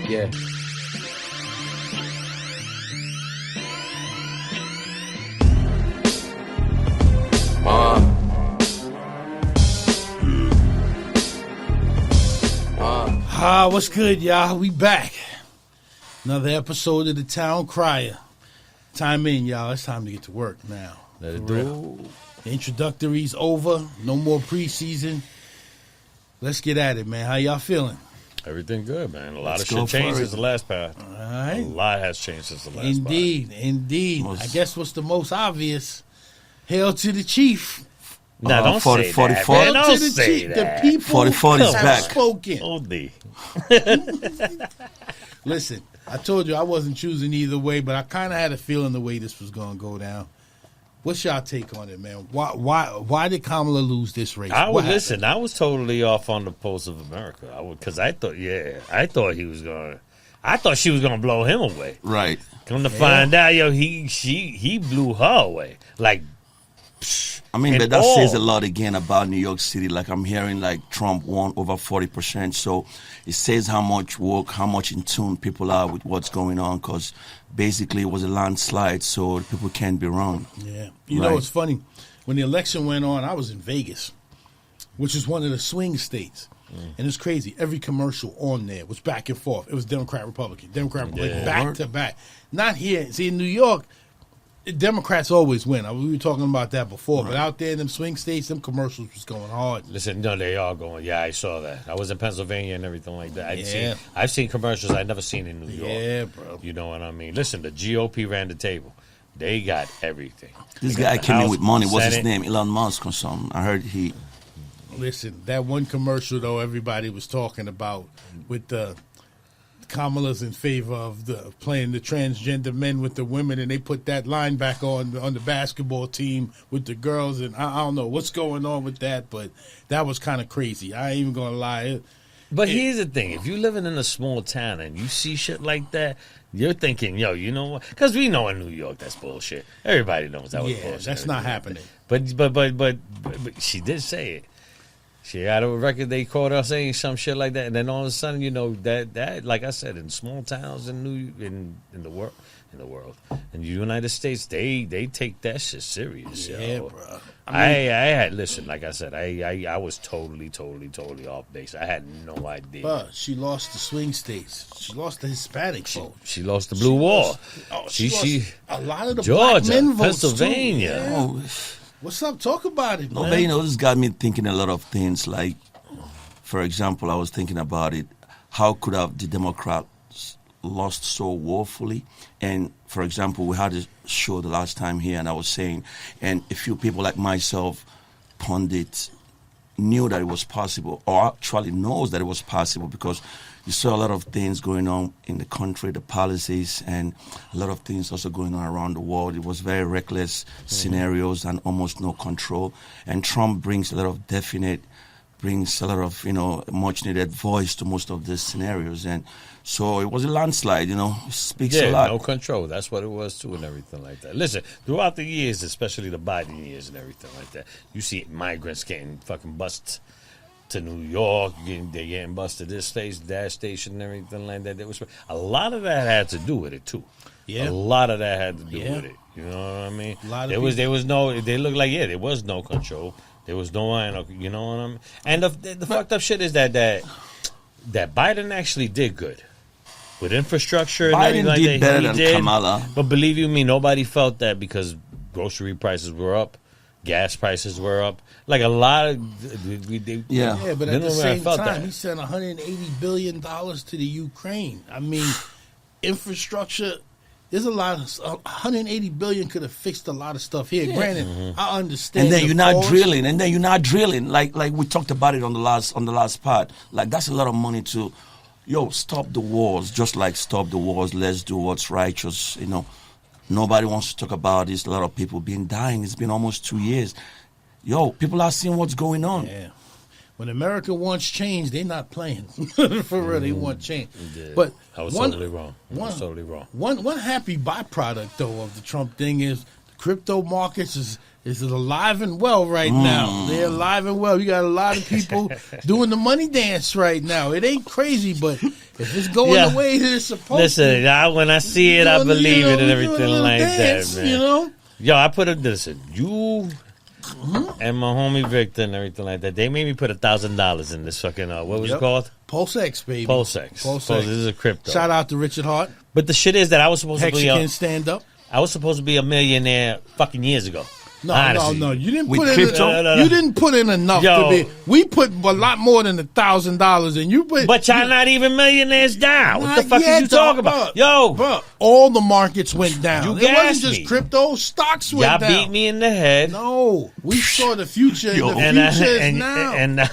Yeah. What's good, y'all? We back. Another episode of the Town Crier. Time in, y'all. It's time to get to work now. Let it do. The introductory's over. No more preseason. Let's get at it, man. How y'all feeling? Everything good, man. A lot of shit changed since the last part. All right. A lot has changed since the last Indeed. I guess what's the most obvious? Hail to the chief. No, don't 40, say 44. that, man. Don't say that. The people 44 is have back. spoken. Oldie. Listen, I told you I wasn't choosing either way, but I kind of had a feeling the way this was going to go down. What's y'all take on it, man? Why did Kamala lose this race? I was totally off on the Pulse of America. Because I thought she was gonna blow him away. Right. Come to find out, he blew her away. Like, I mean, but that says a lot again about New York City. Like, I'm hearing like Trump won over 40%. So it says how much work, how much in tune people are with what's going on. Because basically it was a landslide, so people can't be wrong. Yeah. You know, it's funny. When the election went on, I was in Vegas, which is one of the swing states. And it's crazy. Every commercial on there was back and forth. It was Democrat, Republican, back to back. Not here. See, in New York, Democrats always win. We were talking about that before. Right. But out there in them swing states, them commercials was going hard. Listen, no, they are going. Yeah, I saw that. I was in Pennsylvania and everything like that. I've seen commercials I've never seen in New York. Yeah, bro. You know what I mean? Listen, the GOP ran the table. They got everything. This guy came in with money. What's his name? Elon Musk or something. I heard he... Listen, that one commercial, though, everybody was talking about with the Kamala's in favor of the playing the transgender men with the women, and they put that line back on the basketball team with the girls, and I don't know what's going on with that, but that was kind of crazy. I ain't even going to lie. But here's the thing. If you're living in a small town and you see shit like that, you're thinking, yo, you know what? Because we know in New York that's bullshit. Everybody knows that was bullshit. That's not happening. But she did say it. She had a record. They caught her saying some shit like that, and then all of a sudden, you know that like I said, in small towns in the world, in the United States, they take that shit serious. Yeah, yo. bro. I had listen, like I said, I was totally off base. I had no idea. But she lost the swing states. She lost the Hispanic vote. She lost the blue wall. She lost a lot of the Georgia, black men votes Pennsylvania. Too. Yeah. What's up? Talk about it, man. No, but you know, this got me thinking a lot of things. Like, for example, I was thinking about it. How could have the Democrats lost so woefully? And, for example, we had a show the last time here, and I was saying, and a few people like myself, pundits, knew that it was possible, or actually knows that it was possible, because you saw a lot of things going on in the country, the policies, and a lot of things also going on around the world. It was very reckless scenarios and almost no control. And Trump brings a lot of brings a lot of, much needed voice to most of these scenarios. And so it was a landslide, it speaks a lot. No control. That's what it was too, and everything like that. Listen, throughout the years, especially the Biden years and everything like that, you see migrants getting fucking busted to New York, they're getting busted this station, that station, and everything like that. A lot of that had to do with it too. Yeah, a lot of that had to do with it. You know what I mean? There was no. They looked like there was no control. There was no, you know what I mean? And the fucked up shit is that Biden actually did good with infrastructure and everything like that. Biden did better than Kamala. But believe you me, nobody felt that because grocery prices were up. Gas prices were up. Like a lot of... but at the same time, he sent $180 billion to the Ukraine. I mean, infrastructure... There's a lot of... $180 billion could have fixed a lot of stuff here. Yeah. Granted, I understand. And then you're not drilling. Like we talked about it on the last part. Like, that's a lot of money to... stop the wars. Just like stop the wars. Let's do what's righteous, Nobody wants to talk about this. A lot of people been dying. It's been almost 2 years. People are seeing what's going on. Yeah. When America wants change, they're not playing. For real, they want change. But I was totally wrong. One happy byproduct, though, of the Trump thing is the crypto markets is alive and well right now. They're alive and well. You got a lot of people doing the money dance right now. It ain't crazy, but if it's going the way that it's supposed to. Listen, when I see it, I believe it and everything like dance, that, man. You know? Yo, I put it, listen, you and my homie Victor and everything like that, they made me put $1,000 in this fucking, what was it called? Pulse-X, baby. Pulse-X. This is a crypto. Shout out to Richard Hart. But the shit is that I was supposed to be Mexican stand-up. I was supposed to be a millionaire fucking years ago. No. You didn't put in. crypto? You didn't put in enough to be. We put a lot more than $1,000, and you put. But y'all not even millionaires down. What the fuck yet, are you talking about? Bro, all the markets went down. You it wasn't just me. crypto. Stocks went Y'all down. beat me in the head. No, we saw the future. And the future is now. And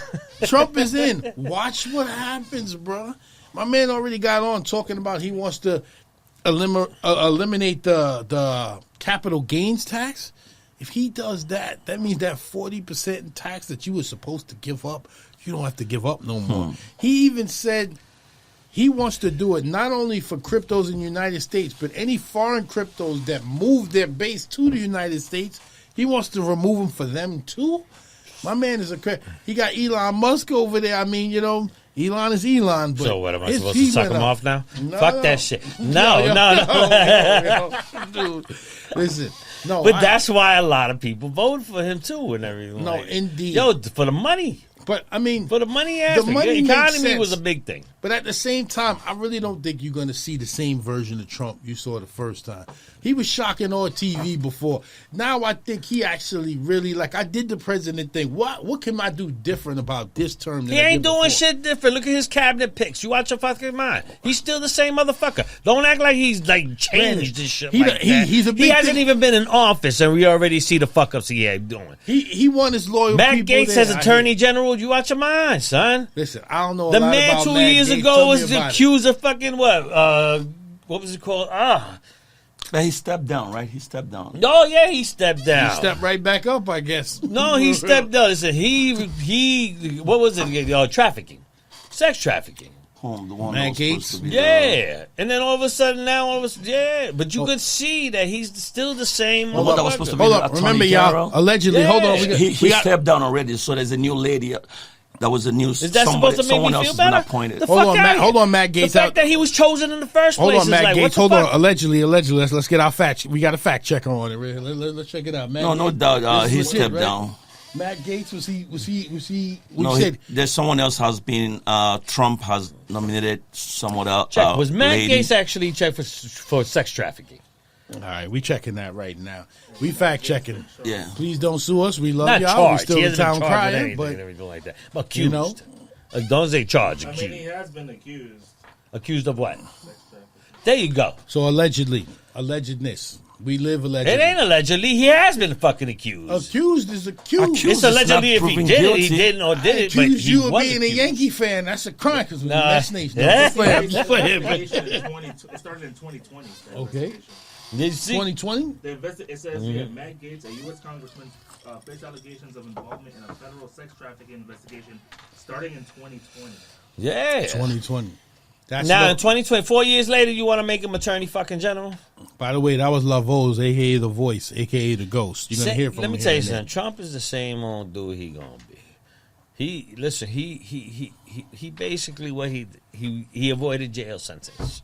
Trump is in. Watch what happens, bro. My man already got on talking about he wants to eliminate the capital gains tax. If he does that, that means that 40% in tax that you were supposed to give up, you don't have to give up no more. He even said he wants to do it not only for cryptos in the United States, but any foreign cryptos that move their base to the United States, he wants to remove them for them too. My man is he got Elon Musk over there. I mean, Elon is Elon. But so what, am I supposed to suck him off now? No, Fuck that shit. No. Dude, listen. No, but that's why a lot of people voted for him too and everything. No, indeed. Yo, for the money. But I mean, for the money aspect, the money the economy makes was a sense. big thing. But at the same time, I really don't think you're going to see the same version of Trump you saw the first time. He was shocking on TV before. Now I think he actually really, like, I did the president thing. What can I do different about this term? He ain't doing shit different. Look at his cabinet picks. You watch your fucking mind. He's still the same motherfucker. Don't act like he's like changed this shit. He hasn't even been in office, and we already see the fuck ups he ain't doing. He won his loyal Matt people Gates there. as Attorney General. You watch your mind, son. Listen, I don't know. The a lot man about 2 Matt years Gates. ago Tell was me about accused of fucking what? What was it called? He stepped down, right? He stepped down. Oh yeah, he stepped down. He stepped right back up, I guess. No, he stepped down. Listen, he what was it? Trafficking, sex trafficking. The one Matt Gates? Yeah, and then all of a sudden but you could see that he's still the same. Well, that was supposed to be Hold the up, Attorney remember General. y'all? Allegedly, hold on. He stepped down already, so there's a new lady. That was a new. Is that supposed to make someone me else feel has been better? appointed. Hold on, Matt Gates. The fact that he was chosen in the first place. Hold on, Matt is like, Gates. what the Hold fuck? on. Allegedly. Let's get our fact. We got a fact checker on it. Let's check it out. Matt No Gates. doubt. He This is stepped legit, right? down. Matt Gates was he? No, there's someone else has been. Trump has nominated someone else. Check. Was Matt lady. Gates actually checked for sex trafficking? All right, we checking that right now. We fact checking. Yeah. Please don't sue us. We love Not y'all. charged. We still He the hasn't town been charged with crier, anything but and everything like that. Accused. Don't say charged. I Accused. mean, he has been accused. Accused of what? There you go. so allegedness. We live allegedly. It ain't allegedly. He has been fucking accused. Accused is accused. Accused. It's allegedly not if he proven did it, guilty. he didn't or did it. But Accuse he you of was being accused. a Yankee fan. That's a crime because we're Nah. Mets Nation. Yeah. Just play him. Just play him. Investigation it started in 2020. the Okay. investigation. Did you see? 2020? It says here, Matt Gates, a U.S. congressman, faced allegations of involvement in a federal sex trafficking investigation starting in 2020. Yeah. 2020. That's Now, in low. 2020, 4 years later, you want to make him attorney fucking general? By the way, that was Lavoe's, a.k.a. The Voice, a.k.a. The Ghost. You're going to hear from him. Let me here tell you and there. something. Trump is the same old dude he gonna be. He basically what he avoided jail sentence.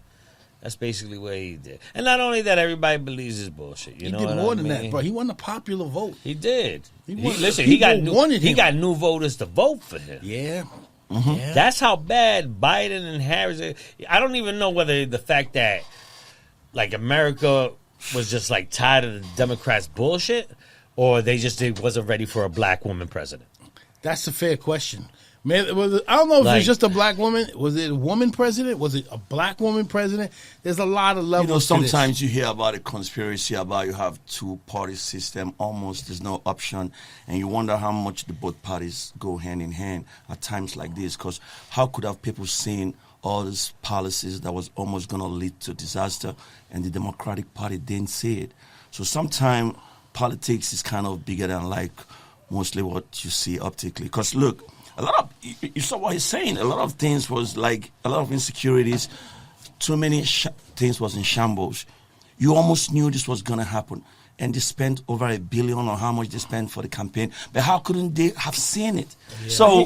That's basically what he did. And not only that, everybody believes his bullshit. You He know did what more I than mean? that, bro. He won the popular vote. He did. Listen, He got him. new voters to vote for him. Yeah. Mm-hmm. Yeah. That's how bad Biden and Harris are. I don't even know whether the fact that like America was just like tired of the Democrats' bullshit, or they just wasn't ready for a black woman president. That's a fair question. Man, I don't know if Like- it's just a black woman. Was it a woman president? Was it a black woman president? There's a lot of levels. Sometimes you hear about a conspiracy about you have two-party system. Almost there's no option, and you wonder how much the both parties go hand in hand at times like this. Because how could have people seen all these policies that was almost going to lead to disaster, and the Democratic Party didn't see it? So sometimes politics is kind of bigger than like mostly what you see optically. Because look. A lot of you saw what he's saying. A lot of things was like a lot of insecurities. Too many things was in shambles. You almost knew this was gonna happen, and they spent over $1 billion or how much they spent for the campaign. But how couldn't they have seen it? Yeah. So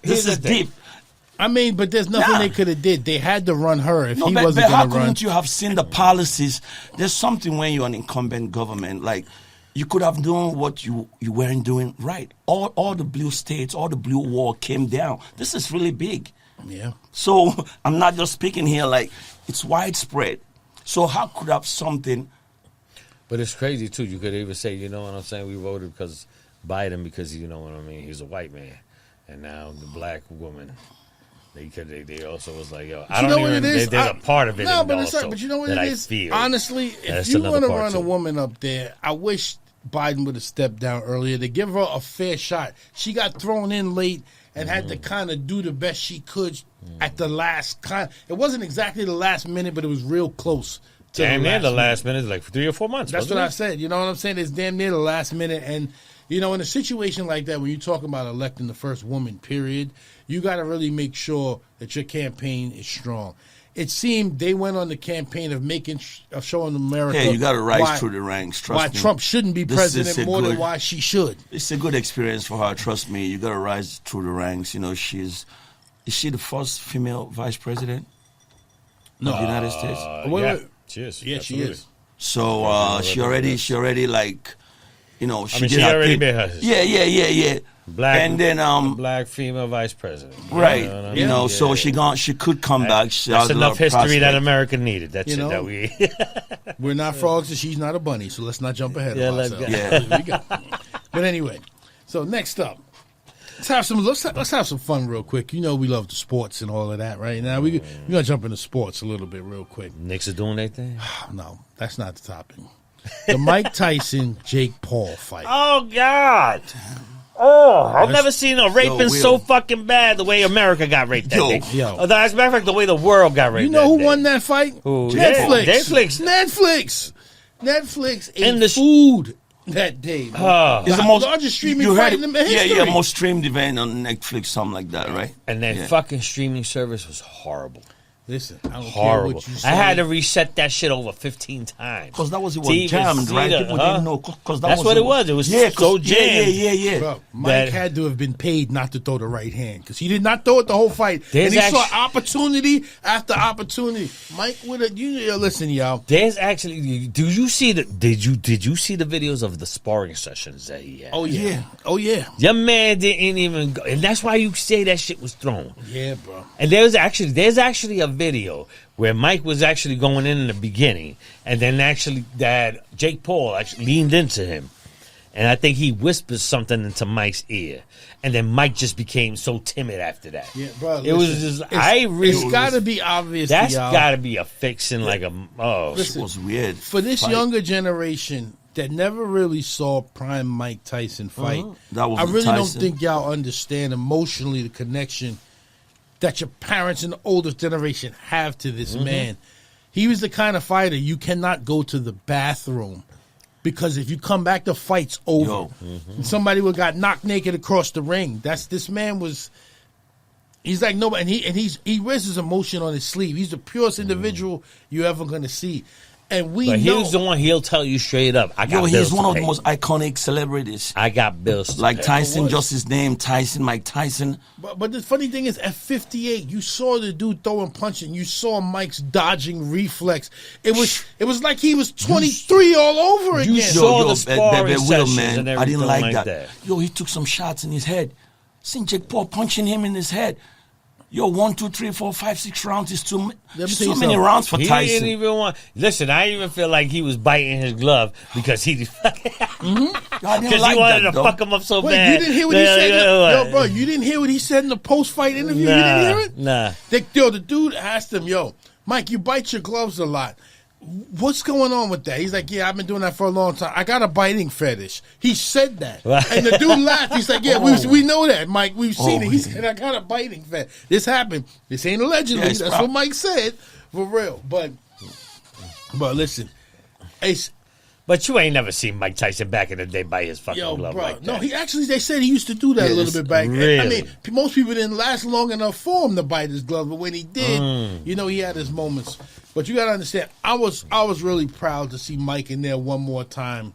this is deep. I mean, but there's nothing they could have did. They had to run her if he wasn't going to run. But how couldn't you have seen the policies? There's something when you're an incumbent government, like you could have known what you weren't doing right. All the blue states, all the blue wall came down. This is really big. Yeah. So I'm not just speaking here like it's widespread. So how could have something? But it's crazy too. You could even say, you know what I'm saying? We voted because Biden because you know what I mean. He's a white man, and now the black woman. They also was like, yo, I don't know what it is. There's a part of it. No, but you know what it is? Honestly, if you want to run a woman up there, I wish Biden would have stepped down earlier to give her a fair shot. She got thrown in late and had to kind of do the best she could at the last It wasn't exactly the last minute, but it was real close. Damn near the last minute, like 3 or 4 months. That's what I said. You know what I'm saying? It's damn near the last minute. And, you know, in a situation like that, when you talk about electing the first woman, period, you got to really make sure that your campaign is strong. It seemed they went on the campaign of showing America. Hey, you got to rise through the ranks. Trust why me. Trump shouldn't be president more than why she should. It's a good experience for her. Trust me. You got to rise through the ranks. You know, is she the first female vice president of the United States? Yeah, she is. Yeah, she is. So she already like, you know, she already made her. Yeah. Black, and then black female vice president, right? You know, so she could come back. That's enough history that America needed. That's it. That we we're not frogs and she's not a bunny, so let's not jump ahead of ourselves. But anyway, so next up, let's have some fun real quick. You know, we love the sports and all of that, right? Now we're gonna jump into sports a little bit real quick. Knicks are doing their thing. No, that's not the topic. The Mike Tyson Jake Paul fight. Oh God. Oh, I've never seen a raping so fucking bad the way America got raped that day. As a matter of fact, the way the world got raped. You know who won that fight? Who? Netflix ate the food that day. It's the largest streaming fight in history. Yeah, most streamed event on Netflix, something like that, right? And that fucking streaming service was horrible. Listen, I don't care what you say. I had to reset that shit over 15 times. Because that was jammed, right? People didn't know. That's what it was. It was so jammed. Yeah. Bro, Mike had to have been paid not to throw the right hand because he did not throw it the whole fight. And he saw opportunity after opportunity. Mike would have. Listen, y'all. There's actually. Did you see the videos of the sparring sessions that he had? Oh yeah. Your man didn't even go, and that's why you say that shit was thrown. Yeah, bro. And there's actually a video where Mike was actually going in the beginning, and then actually that Jake Paul actually leaned into him, and I think he whispered something into Mike's ear, and then Mike just became so timid after that. Yeah, bro. It's got to be obvious. That's got to be a fixing, like a Listen, it was weird for this younger generation that never really saw prime Mike Tyson fight. I really don't think y'all understand emotionally the connection that your parents and the older generation have to this man. He was the kind of fighter you cannot go to the bathroom because if you come back, the fight's over. And somebody would got knocked naked across the ring. This man was. He's like nobody, and he wears his emotion on his sleeve. He's the purest individual you're ever gonna see. And but he's the one he'll tell you straight up. He's one of the most iconic celebrities. I got bills. Like Tyson, just his name, Tyson, Mike Tyson. But the funny thing is, at 58, you saw the dude throwing punching. You saw Mike's dodging reflex. It was like he was 23 all over again. You saw the sparring sessions and everything. I didn't like that. He took some shots in his head. Seen Jake Paul punching him in his head. 1, 2, 3, 4, 5, 6 rounds is too many rounds for Tyson. He didn't even want. Listen, I even feel like he was biting his glove because he. Because he wanted to fuck him up so bad. You didn't hear what he said? Bro, you didn't hear what he said in the post-fight interview? You didn't hear it? Nah. The dude asked him, Mike, you bite your gloves a lot. What's going on with that? He's like, yeah, I've been doing that for a long time. I got a biting fetish. He said that. And the dude laughed. He's like, yeah, we know that, Mike. We've seen it. He said, I got a biting fetish. This happened. This ain't allegedly. That's what Mike said. For real. But listen. But you ain't never seen Mike Tyson back in the day bite his fucking glove like that. No, they said he used to do that a little bit back. Really? I mean, most people didn't last long enough for him to bite his glove, but when he did, he had his moments. But you got to understand, I was really proud to see Mike in there one more time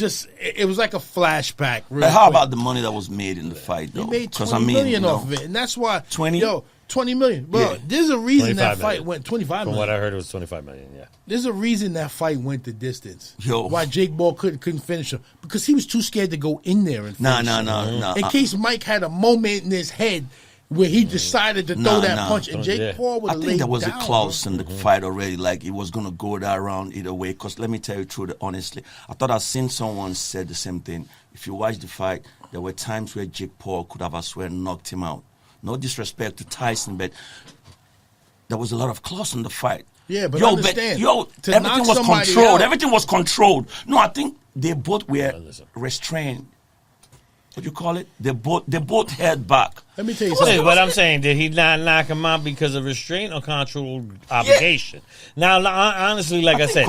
it was like a flashback. Real But how quick. about the money that was made in the fight, though? He made 'Cause, $20 million you know, off of it, and that's why 20? 20 million. Bro, Yeah. there's a reason that 25 fight million. went 25 From million. what I heard, it was 25 million. Yeah. There's a reason that fight went the distance. Yo. Why Jake Paul couldn't finish him because he was too scared to go in there and finish him. No. In case Mike had a moment in his head where he decided to throw that punch, and Jake Yeah. Paul would I have think laid there was down, a clause bro. in the fight already, like it was going to go that round either way. Because let me tell you truly, honestly, I thought I'd seen someone said the same thing. If you watch the fight, there were times where Jake Paul could have, I swear, knocked him out. No disrespect to Tyson, but there was a lot of clause in the fight. Yeah, but understand, to everything knock was somebody controlled. out- Everything was controlled. No, I think they both were listen. restrained. What do you call it? They both held back. Let me tell you Hey, something. but I'm saying, did he not knock him out because of restraint or contractual obligation? Now, honestly, like I think said,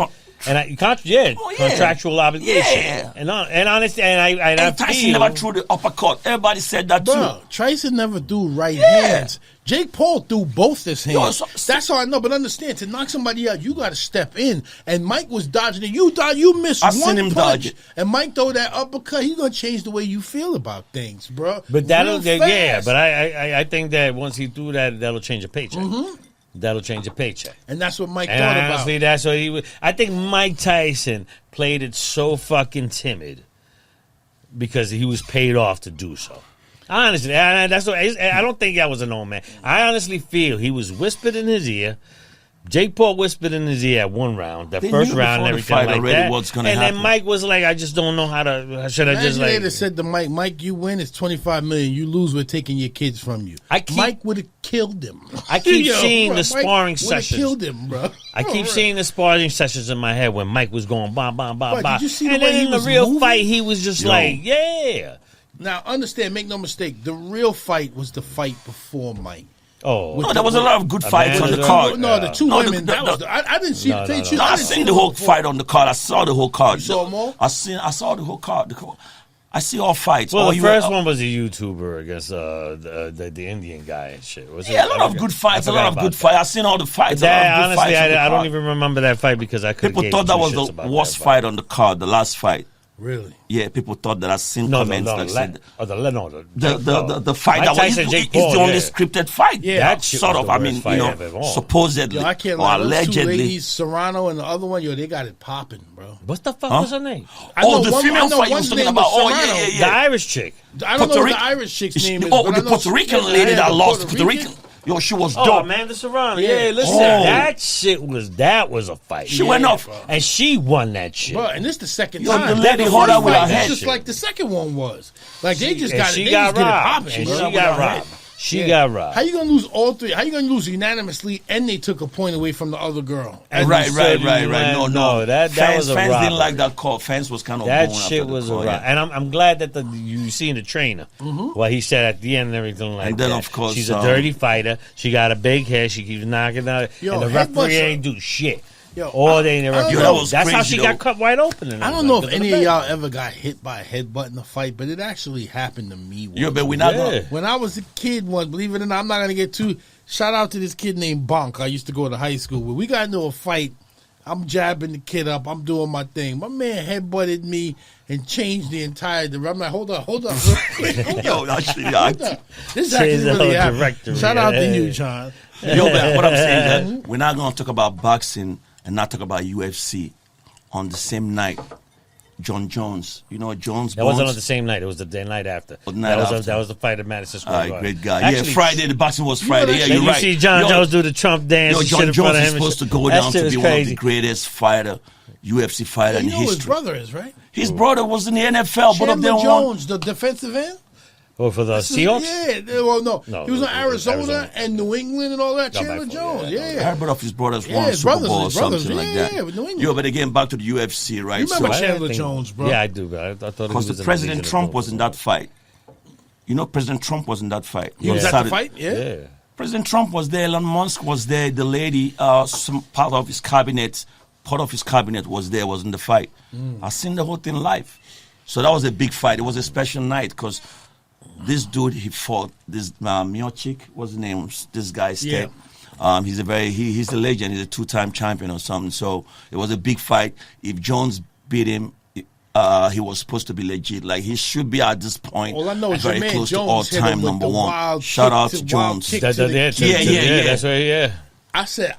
con- yeah, Oh, yeah. contractual obligation. Yeah. And honestly, and I And Tyson feel never threw the uppercut. Everybody said that too. Bro, Tyson never threw right Yeah. hands. Jake Paul threw both his hands. Yo, That's how I know. But understand, to knock somebody out, you got to step in. And Mike was dodging it. You missed I one seen him punch, dodge it. and Mike throw that uppercut. He's gonna change the way you feel about things, bro. But that'll, Real yeah. fast. But I think that once he threw that, that'll change a paycheck. That'll change a paycheck. and that's what Mike And thought honestly, about. that's what he was. I think Mike Tyson played it so fucking timid because he was paid off to do so. Honestly, that's what, I don't think that was an old man. I honestly feel he was whispered in his ear. Jake Paul whispered in his ear at one round, that They first knew round and before the everything fight like already that. what's gonna and happen. then Mike was like, I just don't know how to. Should I just Imagine they'd like? have said to Mike, "Mike, you win. It's 25 million. You lose. We're taking your kids from you." Mike would have killed him. I keep Yo, seeing bro, the Mike sparring would've sessions. Killed him, bro. I keep seeing the sparring sessions in my head when Mike was going bam, bam, bam, But bam. did you see the and way then he in the was real moving? fight, he was just like, yeah. Now, understand, make no mistake, the real fight was the fight before Mike. Oh, No, there was a lot of good fights on the Amanda- card. No, the two No, women, that was I didn't see No, the no, tape. no. I seen the whole fight on the card. I saw the whole card. You saw them all? I saw the whole card. I see all fights. well, All the you- first one was a YouTuber against the Indian guy and shit. Was it? Yeah, a lot of good fights. A lot of good fights. I seen all the fights. a lot of That, good honestly, fights on the I don't card. even remember that fight because I couldn't. People thought that was the worst fight on the card, the last fight. Really? Yeah, people thought that. I seen No, comments that said the fight Mike that was Tyson, it's Jake the Paul, only yeah. scripted fight. Yeah, that shit sort was of. the I worst mean, fight you know, I've ever- supposedly Yo, I can't or lie. Those two allegedly. ladies, Serrano and the other one, yo, they got it popping, bro. What the fuck was her name? I know The one- female I know fight you one's was talking name about. was Oh, Serrano. yeah, The yeah. Irish chick. I don't know Puerto what Rican- the Irish chick's name is. Oh, but I the know Puerto Rican yeah, lady yeah, that the lost. Puerto Puerto Rican. Yo, she was Oh, dope. Amanda Serrano. Yeah. Yeah, listen, Oh. that shit was a fight. She went off. and she won that shit. Bro, and this the second Yo, time. the lady The hold first her with fight her was head. just like the second one was. Like they just And got she it. They got just get it robbed. popping. And bro. she got robbed. She got robbed. How you gonna lose all three? How you gonna lose unanimously? And they took a point away from the other girl. And Right. you said No, you no. no, that fans, was a fans didn't robbery. like that call. Fans was kind of That going shit after the was a call, rock. yeah. And I'm glad that you seen the trainer. What he said at the end and everything like And then, that. of course, she's a dirty fighter. She got a big head. She keeps knocking out. Yo, and the headbutts referee are- ain't do shit. Yo, All day in the I don't referee. know. That was That's how crazy, she got though. cut wide open. And I don't know if everything. any of y'all ever got hit by a headbutt in a fight, but it actually happened to me once. Yeah, but we're not Yeah. going. When I was a kid once, believe it or not, I'm not going to get too... Shout out to this kid named Bonk I used to go to high school with. We got into a fight. I'm jabbing the kid up. I'm doing my thing. My man headbutted me and changed the entire... I'm like, hold up. Real quick. Hold Yo, up. actually, Hold up. This Change actually the really whole happened. directory, Shout out to yeah. you, John. Yo, but what I'm saying is that we're not going to talk about boxing and not talk about UFC on the same night. John Jones, you know Jones. That wasn't on Bones? the same night. It was the day night after. Oh, the night after. That was the fight at Madison Square All right, Garden. great guy. Actually, Yeah, Friday. The boxing was know Friday. that Yeah, shit- you're you right. see John Yo, Jones do the Trump dance. Yo, and shit John in front Jones of is him and supposed to shit. go That down shit to is be one of crazy. the greatest fighter, UFC fighter in You know who his history. brother is, right? His brother was in the NFL. Both of Chandler them won. Jones, the defensive end. Oh, for the Seahawks? Yeah, well, no. No, he was in it was Arizona, Arizona. and New England and all that. No, Chandler Michael, Jones, yeah, yeah. no, I heard both of his brothers Yeah, won his Super brothers, Bowl or his brothers. something like Yeah, that. yeah, with New England. Yo, but again, back to the UFC, right? You remember I Chandler think- Jones, bro? Yeah, I do. But I thought he Because was the in the President Legion of Trump Boom. was in that fight. You know, President Trump was in that fight. He was Yeah. at the fight, yeah. Yeah. President Trump was there. Elon Musk was there. The lady, some part of his cabinet was there, was in the fight. I seen the whole thing live. So that was a big fight. It was a special night because this dude, he fought this Miocic, what's his name? This guy, Yeah. he's a legend. He's a 2-time champion or something. So it was a big fight. If Jones beat him, he was supposed to be legit. Like, he should be at this point All I know is very your man close Jones to hit him all-time with number the one. wild Shout out kick to to wild Jones. kick. That's to the yeah, yeah. That's right. Yeah. I said,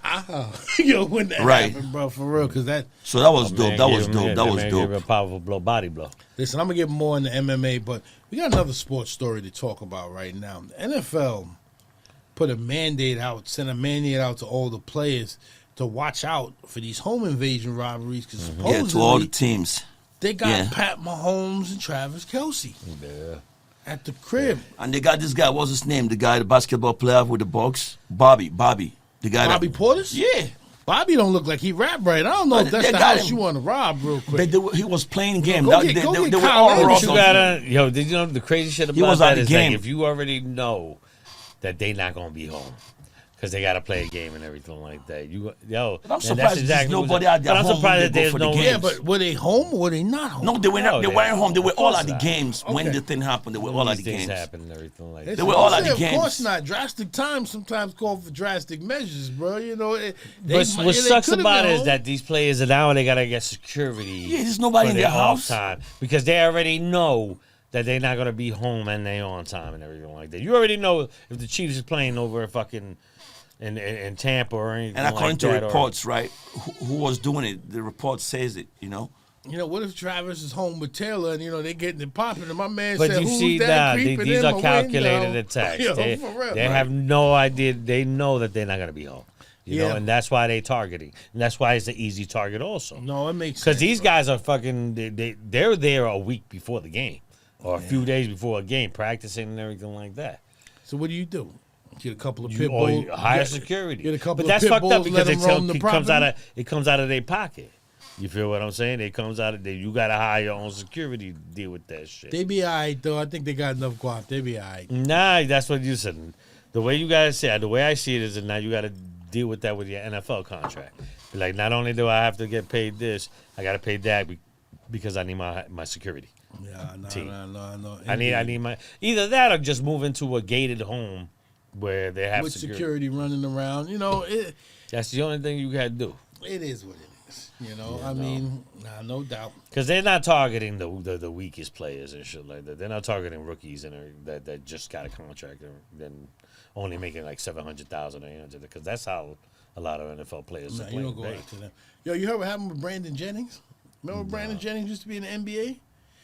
yo, when that Right. happened, bro, for real, because that. So that was Man dope. That gave was him- dope. yeah, That was man gave him a dope. powerful blow, body blow. Listen, I'm gonna get more into MMA, but we got another sports story to talk about right now. The NFL put a mandate out, sent a mandate out to all the players to watch out for these home invasion robberies because Yeah, supposedly to all the teams. they got Yeah. Pat Mahomes and Travis Kelce Yeah. at the crib. And they got this guy, what's his name? The guy, the basketball player with the box? Bobby. The guy Bobby that, Portis? Yeah. Bobby don't look like he rap right. I don't know But if that's they the got house him. you want to rob real quick. He was playing game. Go They get were Kyle all Lowry. But robbed. you on- gotta, yo, did you know the crazy shit about was that out the is game. like if you already know that they not gonna be home because they gotta play a game and everything like that. I'm surprised there's nobody at their But I'm home surprised when that they go there's for the no. game. Yeah, but were they home or were they not home? No, they were No, not. They they- weren't home. They were of all course at the not. games when Okay. the thing happened. They were all at the These things games. happen and everything like It's- that. They were all at the Of course games. not. Drastic times sometimes call for drastic measures, bro. You know, But what sucks about it is that these players are now they gotta get security. Yeah, there's nobody for in their their house. off time because they already know that they're not gonna be home and they on time and everything like that. You already know if the Chiefs is playing over fucking in Tampa or anything. And according like to that, or- reports, right, who was doing it? The report says it. You know, what if Travis is home with Taylor and, you know, they getting it popping and my man But said, you who's see that that creeping these in are my calculated window? attacks. Yo, they for real, they right? have no idea. They know that they're not gonna be home. You know, Yeah. and that's why they targeting. And that's why it's an easy target also. No, it makes sense. Because these guys are fucking. They're there a week before the game, or a few days before a game, practicing and everything like that. So what do? Get a couple of You pit or bulls. you hire get- security. Get a couple but of that's pit fucked bulls, up let because them roam the it comes property. it comes out of their pocket. You feel what I'm saying? It comes out of there. You gotta hire your own security to deal with that shit. They be all right, though. I think they got enough guap. They be all right. Nah, that's what you said. The way you guys say it, the way I see it is that now you got to deal with that with your NFL contract. Be like, not only do I have to get paid this, I got to pay that because I need my security. Yeah, Team. no. I need my either that or just move into a gated home where they have With security. security running around. You know, That's the only thing you got to do. it is what it is. You know, I mean, no doubt. Because they're not targeting the weakest players and shit like that. They're not targeting rookies that just got a contract and then only making like $700,000 or $800,000. Because that's how a lot of NFL players Nah, are you playing. don't go today. after them. Yo, you heard what happened with Brandon Jennings? Remember Brandon Jennings used to be in the NBA?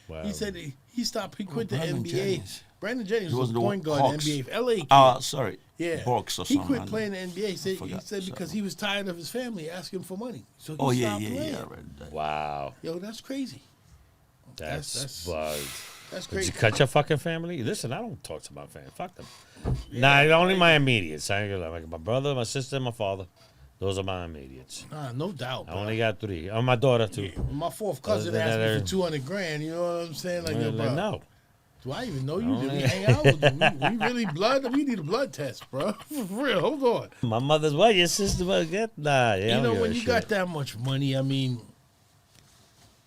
Wow. He said he stopped. He quit the Brandon NBA. Jennings. Brandon Jennings He was was the the point guard Hawks. in the NBA. LA kid. Sorry. Yeah, Hawks or he something. quit playing the NBA. He said forgot. because Sorry. he was tired of his family asking for money, so he Oh, yeah, stopped playing. I read that. Wow. Yo, that's crazy. That's That's bugged. That's Did crazy. you cut your fucking family? Listen, I don't talk to my family. Fuck them. Nah, only my immediates. I ain't gonna like my brother, my sister, and my father. Those are my immediates. No doubt. I bro. only got 3. Oh, my daughter too. My fourth cousin Other than asked me that, for 200 grand. You know what I'm saying? Like, yo, Like, bro, no. do I even know you? Did we Only- hang out with you? We really blood? We need a blood test, bro. For real. Hold on. My mother's what? Your sister what? Get nah. Yeah, I You don't know, give when a you shit. got that much money, I mean,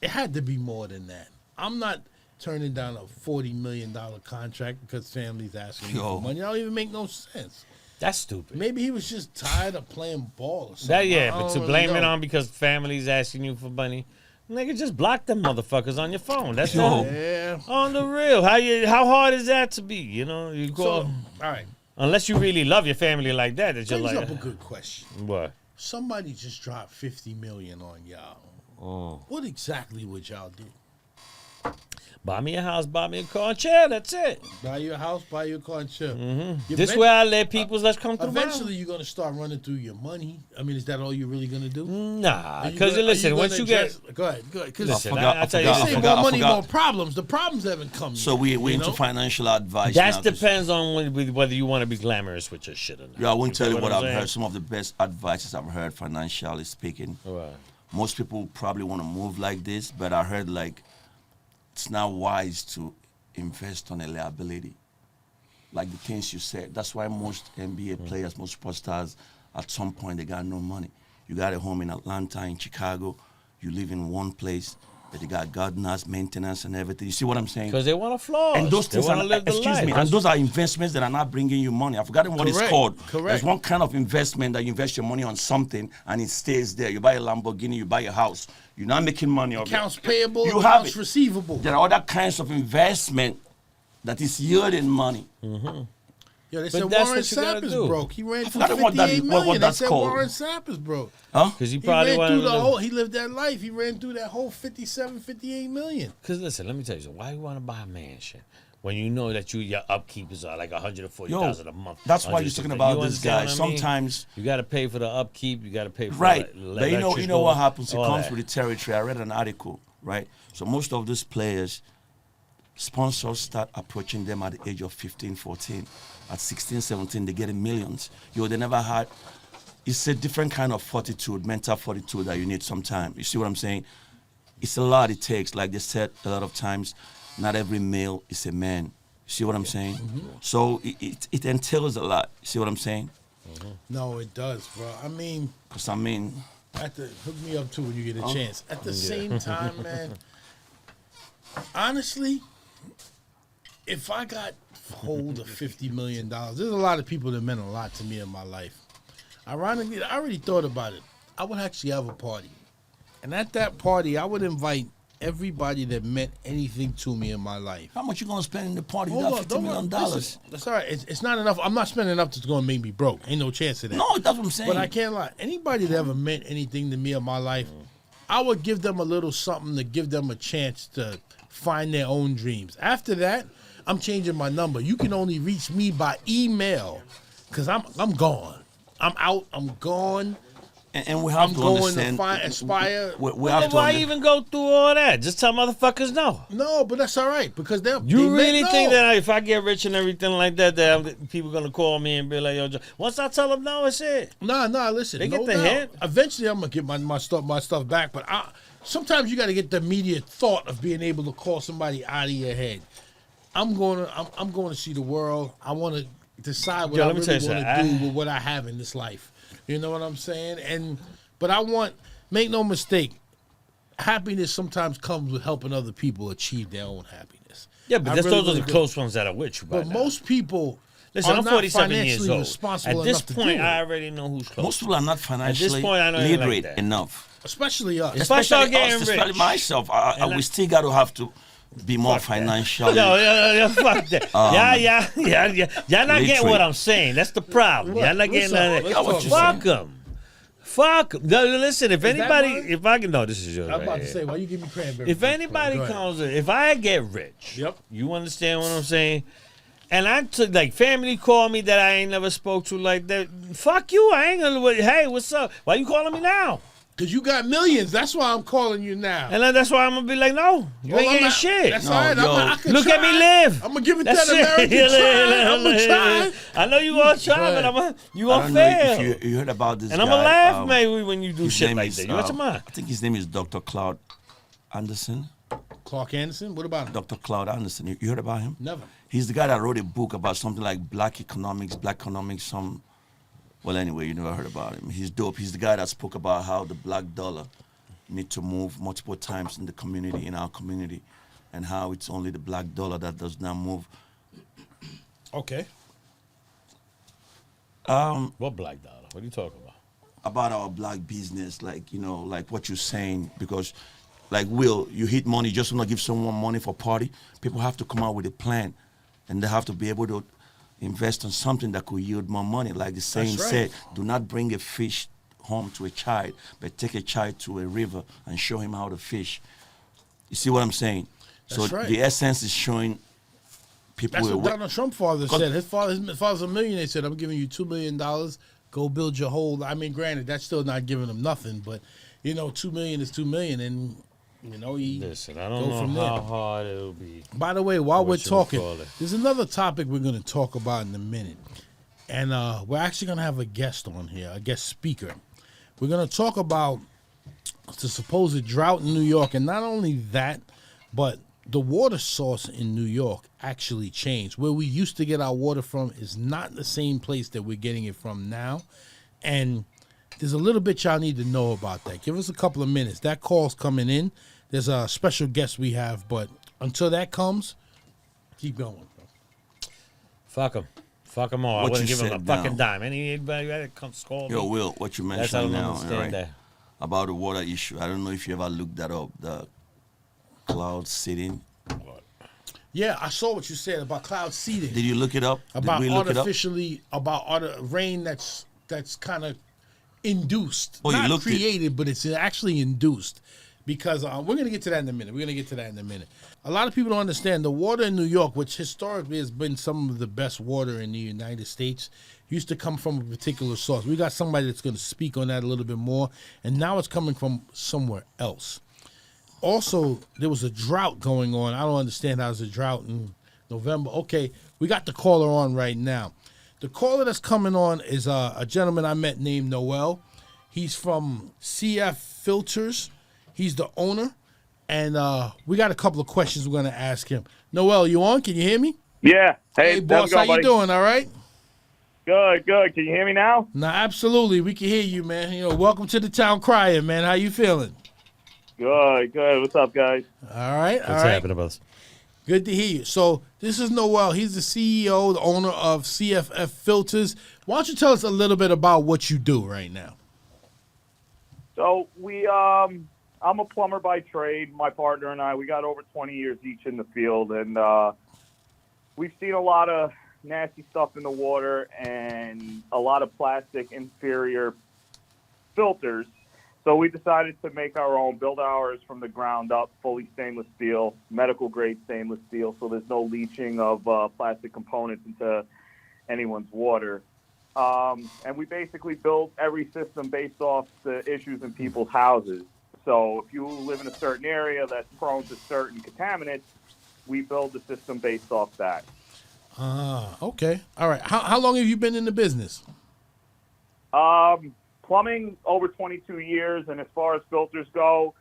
it had to be more than that. I'm not turning down a $40 million contract because family's asking me Yo. for money. That don't even make no sense. That's stupid. Maybe he was just tired of playing ball or something. That yeah, I but don't to really blame it know. on because family's asking you for money, nigga, just block them motherfuckers on your phone. That's Yo. all. Yeah. On the real, how hard is that to be? You know, you So, go all right. unless you really love your family like that. That you're Brings like up a good question. what? Somebody just dropped $50 million on y'all. What exactly would y'all do? Buy me a house, buy me a car and chair. That's it. Buy you a house, buy you a car, and chill. This way I let people let's come through. Eventually, you're gonna start running through your money. I mean, is that all you're really gonna do? Nah, Are you because gonna- listen, are once gonna you get address- go ahead, because listen, forgot- I tell you I they something. say forgot- more money, forgot. more problems. The problems haven't come. So yet, we you into know? financial advice That now, 'cause- depends on whether you want to be glamorous with your shit or not. Yeah, I won't tell you feel what I'm I've saying? heard. Some of the best advices I've heard financially speaking. Right. Most people probably want to move like this, but I heard like it's not wise to invest on a liability. Like the things you said. That's why most NBA players, most superstars, at some point they got no money. You got a home in Atlanta, in Chicago. You live in one place. but they got gardeners, maintenance, and everything. You see what I'm saying? Because they want to flourish. And those they things want are, to live the excuse life. me, and those are investments that are not bringing you money. I've forgotten what it's Correct, called. correct. There's one kind of investment that you invest your money on something and it stays there. You buy a Lamborghini, you buy a house. You're not making money off it. Accounts payable, You have accounts it. receivable. There are other kinds of investment that is yielding money. Yo, they But said that's Warren what you gotta Sapp is do. broke. He ran for forgot what that 58 is- what million. They that's said called. Warren Sapp is broke. Huh? Because he He probably ran wanted through the to. whole. He lived that life. He ran through that whole 57, 58 million. Because listen, let me tell you something. Why you want to buy a mansion when you know that your upkeep are like $140,000 a month? That's why you're talking about You this guy. understand what I mean? Sometimes, you got to pay for the upkeep. You got to pay for right? the But you know what happens? It all comes that. with the territory. I read an article, right? So most of these players, sponsors start approaching them at the age of 15, 14. At 16, 17, they're getting millions. They never had. It's a different kind of fortitude, mental fortitude that you need sometimes. You see what I'm saying? It's a lot it takes. Like they said a lot of times, not every male is a man. You see what I'm saying? So it entails a lot. You see what I'm saying? No, it does, bro. I mean, Because I mean, hook me up too when you get a chance. At the same time, man, honestly, if I got hold of $50 million, there's a lot of people that meant a lot to me in my life. Ironically, I already thought about it. I would actually have a party. And at that party, I would invite everybody that meant anything to me in my life. how much you gonna spend in the party? You Hold got on, $50 don't million. worry. Listen, that's all right. It's not enough. I'm not spending enough that's going to make me broke. Ain't no chance of that. No, that's what I'm saying. But I can't lie. Anybody that ever meant anything to me in my life, I would give them a little something to give them a chance to find their own dreams. After that, I'm changing my number. You can only reach me by email because I'm gone. I'm out. I'm gone. And we have I'm to going to understand. aspire. We have to Why under- even go through all that? Just tell motherfuckers no. No, but that's all right because they're. You they really meant think no. that if I get rich and everything like that, people gonna call me and be like, "Yo, once I tell them no, it's it." Nah, listen. They no get the doubt. hint. Eventually, I'm gonna get my stuff back. But sometimes you got to get the immediate thought of being able to call somebody out of your head. I'm going to see the world. I want to decide what Yo, I let me really tell you want to something. do with what I have in this life. You know what I'm saying? But I want. Make no mistake. Happiness sometimes comes with helping other people achieve their own happiness. Yeah, but I those really are the do. close ones that are with you. But most people listen, are I'm not 47 years financially old. responsible At this enough to point, do it. I already know who's close. Most people are not financially point, I know you like literate that. enough. Especially us. If I start Especially getting us, especially rich, myself. And We still got to have to be more financially. Yo, fuck that. Y'all not getting literate. what I'm saying. That's the problem. Y'all not getting What's up? none of Let's that. talk Fuck about them. Fuck 'em. No, listen, if that anybody, mine? if I can, no, this is yours. I'm right about to here. say, why you give me cranberry? If anybody Go ahead. comes, if I get rich, Yep. you understand what I'm saying? And I took like family call me that I ain't never spoke to like that. Fuck you, I ain't gonna. Hey, what's up? Why you calling me now? Because you got millions. That's why I'm calling you now. And then that's why I'm gonna be like, no, you Well, ain't I'm getting not- shit. That's No, all right. yo. I can Look try. at me live. I'm going to give it That's that American it. try. I'm going to try. I know you gonna try, Go but ahead. you I gonna don't know fail. if you heard about this And guy. I'm gonna laugh maybe when you do his shit name like is, that. You want your mind? I think his name is Dr. Cloud Anderson. Clark Anderson? What about him? Dr. Cloud Anderson. You heard about him? Never. He's the guy that wrote a book about something like black economics, well, anyway, you never heard about him. He's dope. He's the guy that spoke about how the black dollar need to move multiple times in the community, in our community, and how it's only the black dollar that does not move. Okay. What black dollar? What are you talking about? About our black business, like what you're saying, because like Will, you hit money, you just want to give someone money for party. People have to come out with a plan, and they have to be able to invest on something that could yield more money. Like the saying right. said, do not bring a fish home to a child, but take a child to a river and show him how to fish. You see what I'm saying? That's so right. the essence is showing people That's a what way. Donald Trump's father said. His father's a millionaire. He said, I'm giving you $2 million. Go build your whole. I mean, granted, that's still not giving him nothing, but, $2 million is $2 million. And, he Listen, I go don't know from how there. hard it'll be. By the way, while we're What you talking, call it. there's another topic we're going to talk about in a minute. And we're actually going to have a guest on here, a guest speaker. We're going to talk about the supposed drought in New York. And not only that, but the water source in New York actually changed. Where we used to get our water from is not the same place that we're getting it from now. And there's a little bit y'all need to know about that. Give us a couple of minutes. That call's coming in. There's a special guest we have, but until that comes, keep going. Fuck them. Fuck them all. I What wouldn't you give them a said fucking down. dime. Anybody that comes call me. Yo, Will, what you That's how I mentioned don't now, understand right, that. about the water issue. I don't know if you ever looked that up. The cloud seeding. Yeah, I saw what you said about cloud seeding. Did you look it up? About Did we look it up? artificially, rain that's kind of induced. Oh, you Not looked it- created, but it's actually induced. Because we're going to get to that in a minute. A lot of people don't understand the water in New York, which historically has been some of the best water in the United States, used to come from a particular source. We got somebody that's going to speak on that a little bit more, and now it's coming from somewhere else. Also, there was a drought going on. I don't understand how there's a drought in November. Okay, we got the caller on right now. The caller that's coming on is a gentleman I met named Noel. He's from CF Filters. He's the owner, and we got a couple of questions we're going to ask him. Noel, you on? Can you hear me? Yeah. Hey, How's boss, it going, how you buddy? doing? All right? Good, good. Can you hear me now? Nah, absolutely. We can hear you, man. Welcome to the town Crier, man. How you feeling? Good, good. What's up, guys? All right, What's happening, brothers? Good to hear you. So this is Noel. He's the CEO, the owner of CFF Filters. Why don't you tell us a little bit about what you do right now? So I'm a plumber by trade. My partner and I, we got over 20 years each in the field, and we've seen a lot of nasty stuff in the water and a lot of plastic inferior filters. So we decided to make our own, build ours from the ground up, fully stainless steel, medical grade stainless steel, so there's no leaching of plastic components into anyone's water. And we basically build every system based off the issues in people's houses. So if you live in a certain area that's prone to certain contaminants, we build the system based off that. Okay. All right. How long have you been in the business? Plumbing, over 22 years, and as far as filters go,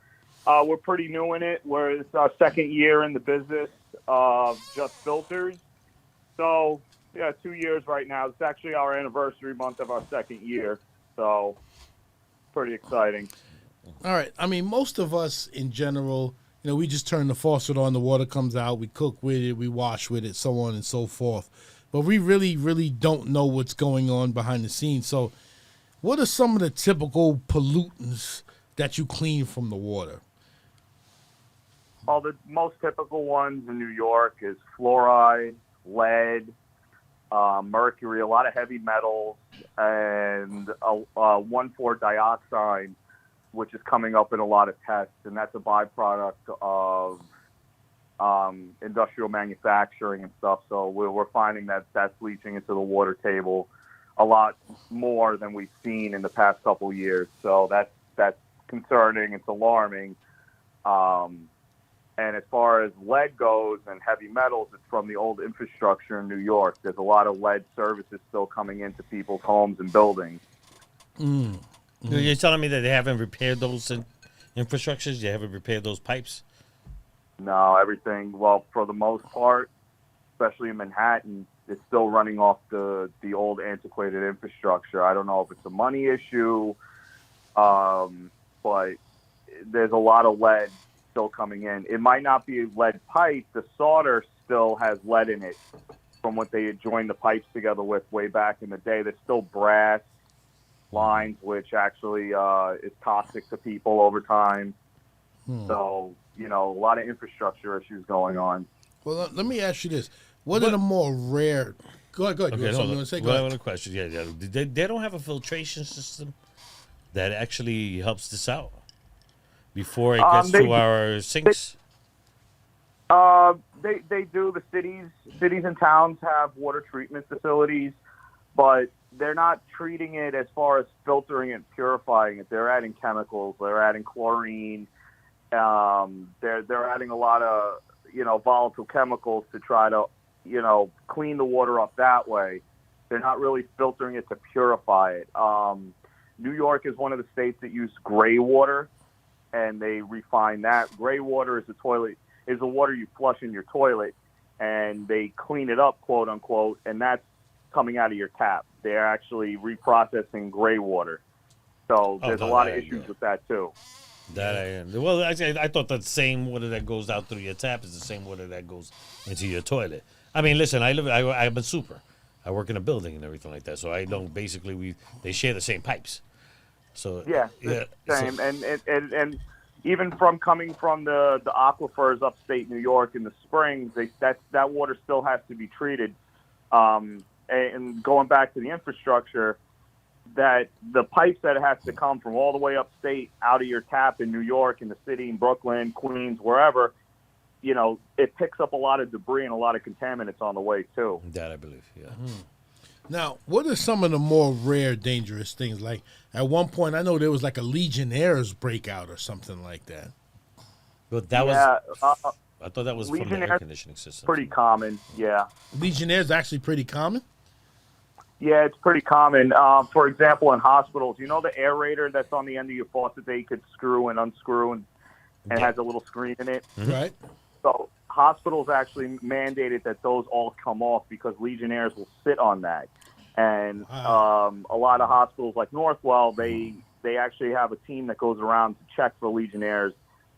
we're pretty new in it. It's our second year in the business of just filters. So, yeah, 2 years right now. It's actually our anniversary month of our second year, so pretty exciting. All right. I mean, most of us in general, we just turn the faucet on, the water comes out, we cook with it, we wash with it, so on and so forth. But we really, really don't know what's going on behind the scenes. So what are some of the typical pollutants that you clean from the water? Well, the most typical ones in New York is fluoride, lead, mercury, a lot of heavy metals, and 1,4-dioxide, which is coming up in a lot of tests, and that's a byproduct of industrial manufacturing and stuff. So we're finding that that's leaching into the water table a lot more than we've seen in the past couple of years. So that's concerning. It's alarming. And as far as lead goes and heavy metals, it's from the old infrastructure in New York. There's a lot of lead services still coming into people's homes and buildings. You're telling me that they haven't repaired those infrastructures? They haven't repaired those pipes? No, everything, well, for the most part, especially in Manhattan, it's still running off the old antiquated infrastructure. I don't know if it's a money issue, but there's a lot of lead still coming in. It might not be lead pipe. The solder still has lead in it from what they had joined the pipes together with way back in the day. There's still brass lines, which actually is toxic to people over time. So, a lot of infrastructure issues going on. Well, let me ask you this. What are the more rare... Go ahead. Okay, You want to say? Go I ahead. have a question. Yeah. They don't have a filtration system that actually helps this out before it gets to our sinks? They do. The cities and towns have water treatment facilities, but they're not treating it as far as filtering and purifying it. They're adding chemicals. They're adding chlorine. They're adding a lot of volatile chemicals to try to clean the water up that way. They're not really filtering it to purify it. New York is one of the states that use gray water, and they refine that. Gray water is the water you flush in your toilet, and they clean it up, quote unquote, and that's coming out of your tap. They're actually reprocessing gray water. So there's a lot of issues with that too. Well, actually, I thought the same water that goes out through your tap is the same water that goes into your toilet. I mean, listen, I'm a super. I work in a building and everything like that, so I don't basically they share the same pipes. So Yeah, same. And even from coming from the aquifers upstate New York in the springs, that water still has to be treated. And going back to the infrastructure, that the pipes that has to come from all the way upstate out of your tap in New York, in the city, in Brooklyn, Queens, wherever, it picks up a lot of debris and a lot of contaminants on the way too. That I believe, yeah. Now, what are some of the more rare, dangerous things? Like, at one point, I know there was like a Legionnaires breakout or something like that. But that was, I thought that was from the air conditioning system. Pretty common, yeah. Legionnaires actually pretty common? Yeah, it's pretty common. For example, in hospitals, the aerator that's on the end of your faucet that you could screw and unscrew and has a little screen in it? Mm-hmm. Right. So hospitals actually mandated that those all come off because Legionnaires will sit on that. And a lot of hospitals like Northwell, they actually have a team that goes around to check for Legionnaires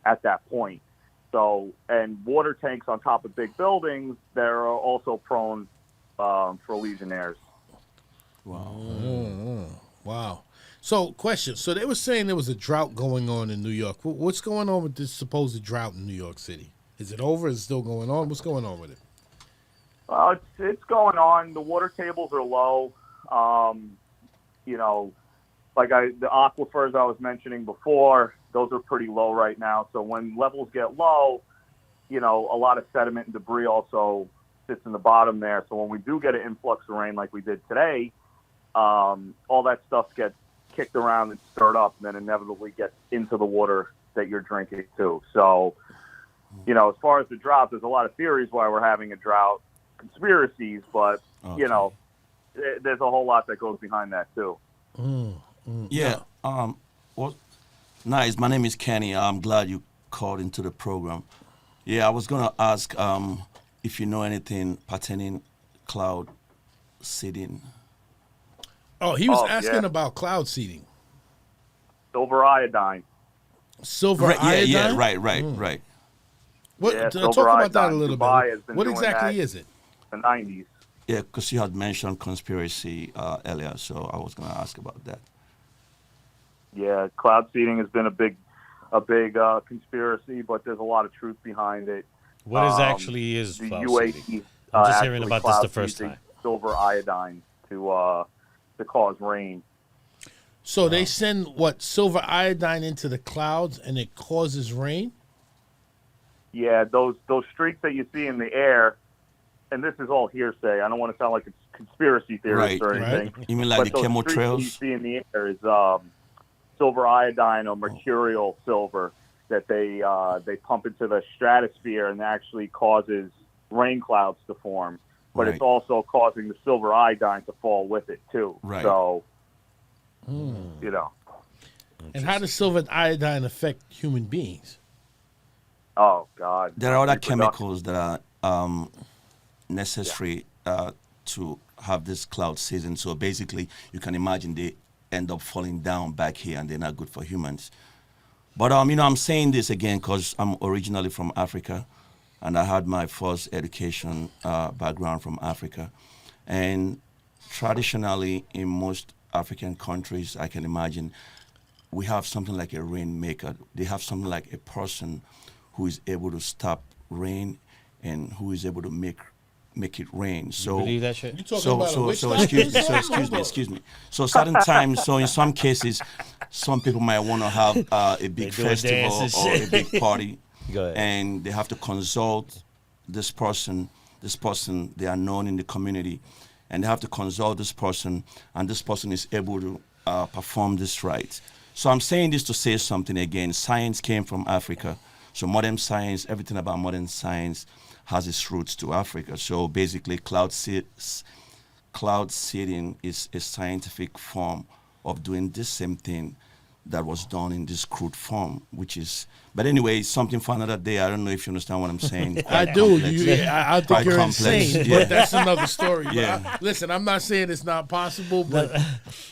at that point. So, and water tanks on top of big buildings, they're also prone for Legionnaires. Wow. Mm-hmm. Wow. So, question. So, they were saying there was a drought going on in New York. What's going on with this supposed drought in New York City? Is it over? Is it still going on? What's going on with it? It's going on. The water tables are low. The aquifers I was mentioning before, those are pretty low right now. So when levels get low, a lot of sediment and debris also sits in the bottom there. So when we do get an influx of rain like we did today, all that stuff gets kicked around and stirred up and then inevitably gets into the water that you're drinking too. So, as far as the drought, there's a lot of theories why we're having a drought, conspiracies, but, there's a whole lot that goes behind that too. Yeah. Well, nice. My name is Kenny. I'm glad you called into the program. Yeah, I was going to ask if you know anything pertaining cloud seeding. Oh, he was asking about cloud seeding. Silver iodine. Silver iodine? Yeah, right. What? Talk about that a little bit. What exactly is it? The 90s. Yeah, because you had mentioned conspiracy earlier, so I was going to ask about that. Yeah, cloud seeding has been a big conspiracy, but there's a lot of truth behind it. What actually is the cloud UAE, seeding? I'm just hearing about this the first time. Silver iodine to cause rain. So they send silver iodine into the clouds and it causes rain? Yeah, those streaks that you see in the air, and this is all hearsay. I don't want to sound like a conspiracy theorist or anything. Right. You mean like the chemtrails? That you see in the air is silver iodine or mercurial silver that they pump into the stratosphere and actually causes rain clouds to form. But it's also causing the silver iodine to fall with it too. Right. So, And how does silver iodine affect human beings? Oh God! There are other chemicals that are necessary to have this cloud season. So basically, you can imagine they end up falling down back here, and they're not good for humans. But I'm saying this again because I'm originally from Africa, and I had my first education background from Africa. And traditionally, in most African countries, I can imagine, we have something like a rainmaker. They have something like a person who is able to stop rain and who is able to make it rain. So, you believe that shit? You talking about a witch excuse me. So certain times, so in some cases, some people might want to have a big festival or a big party, and they have to consult this person. This person, they are known in the community, and they have to consult this person, and this person is able to perform this rite. So I'm saying this to say something again. Science came from Africa. So modern science, everything about modern science has its roots to Africa. So basically, cloud seeding is a scientific form of doing this same thing that was done in this crude form, which is. But anyway, it's something for another day. I don't know if you understand what I'm saying. I Quite do. complex. I think Quite you're complex, insane, yeah. but that's another story. But Yeah. listen, I'm not saying it's not possible, but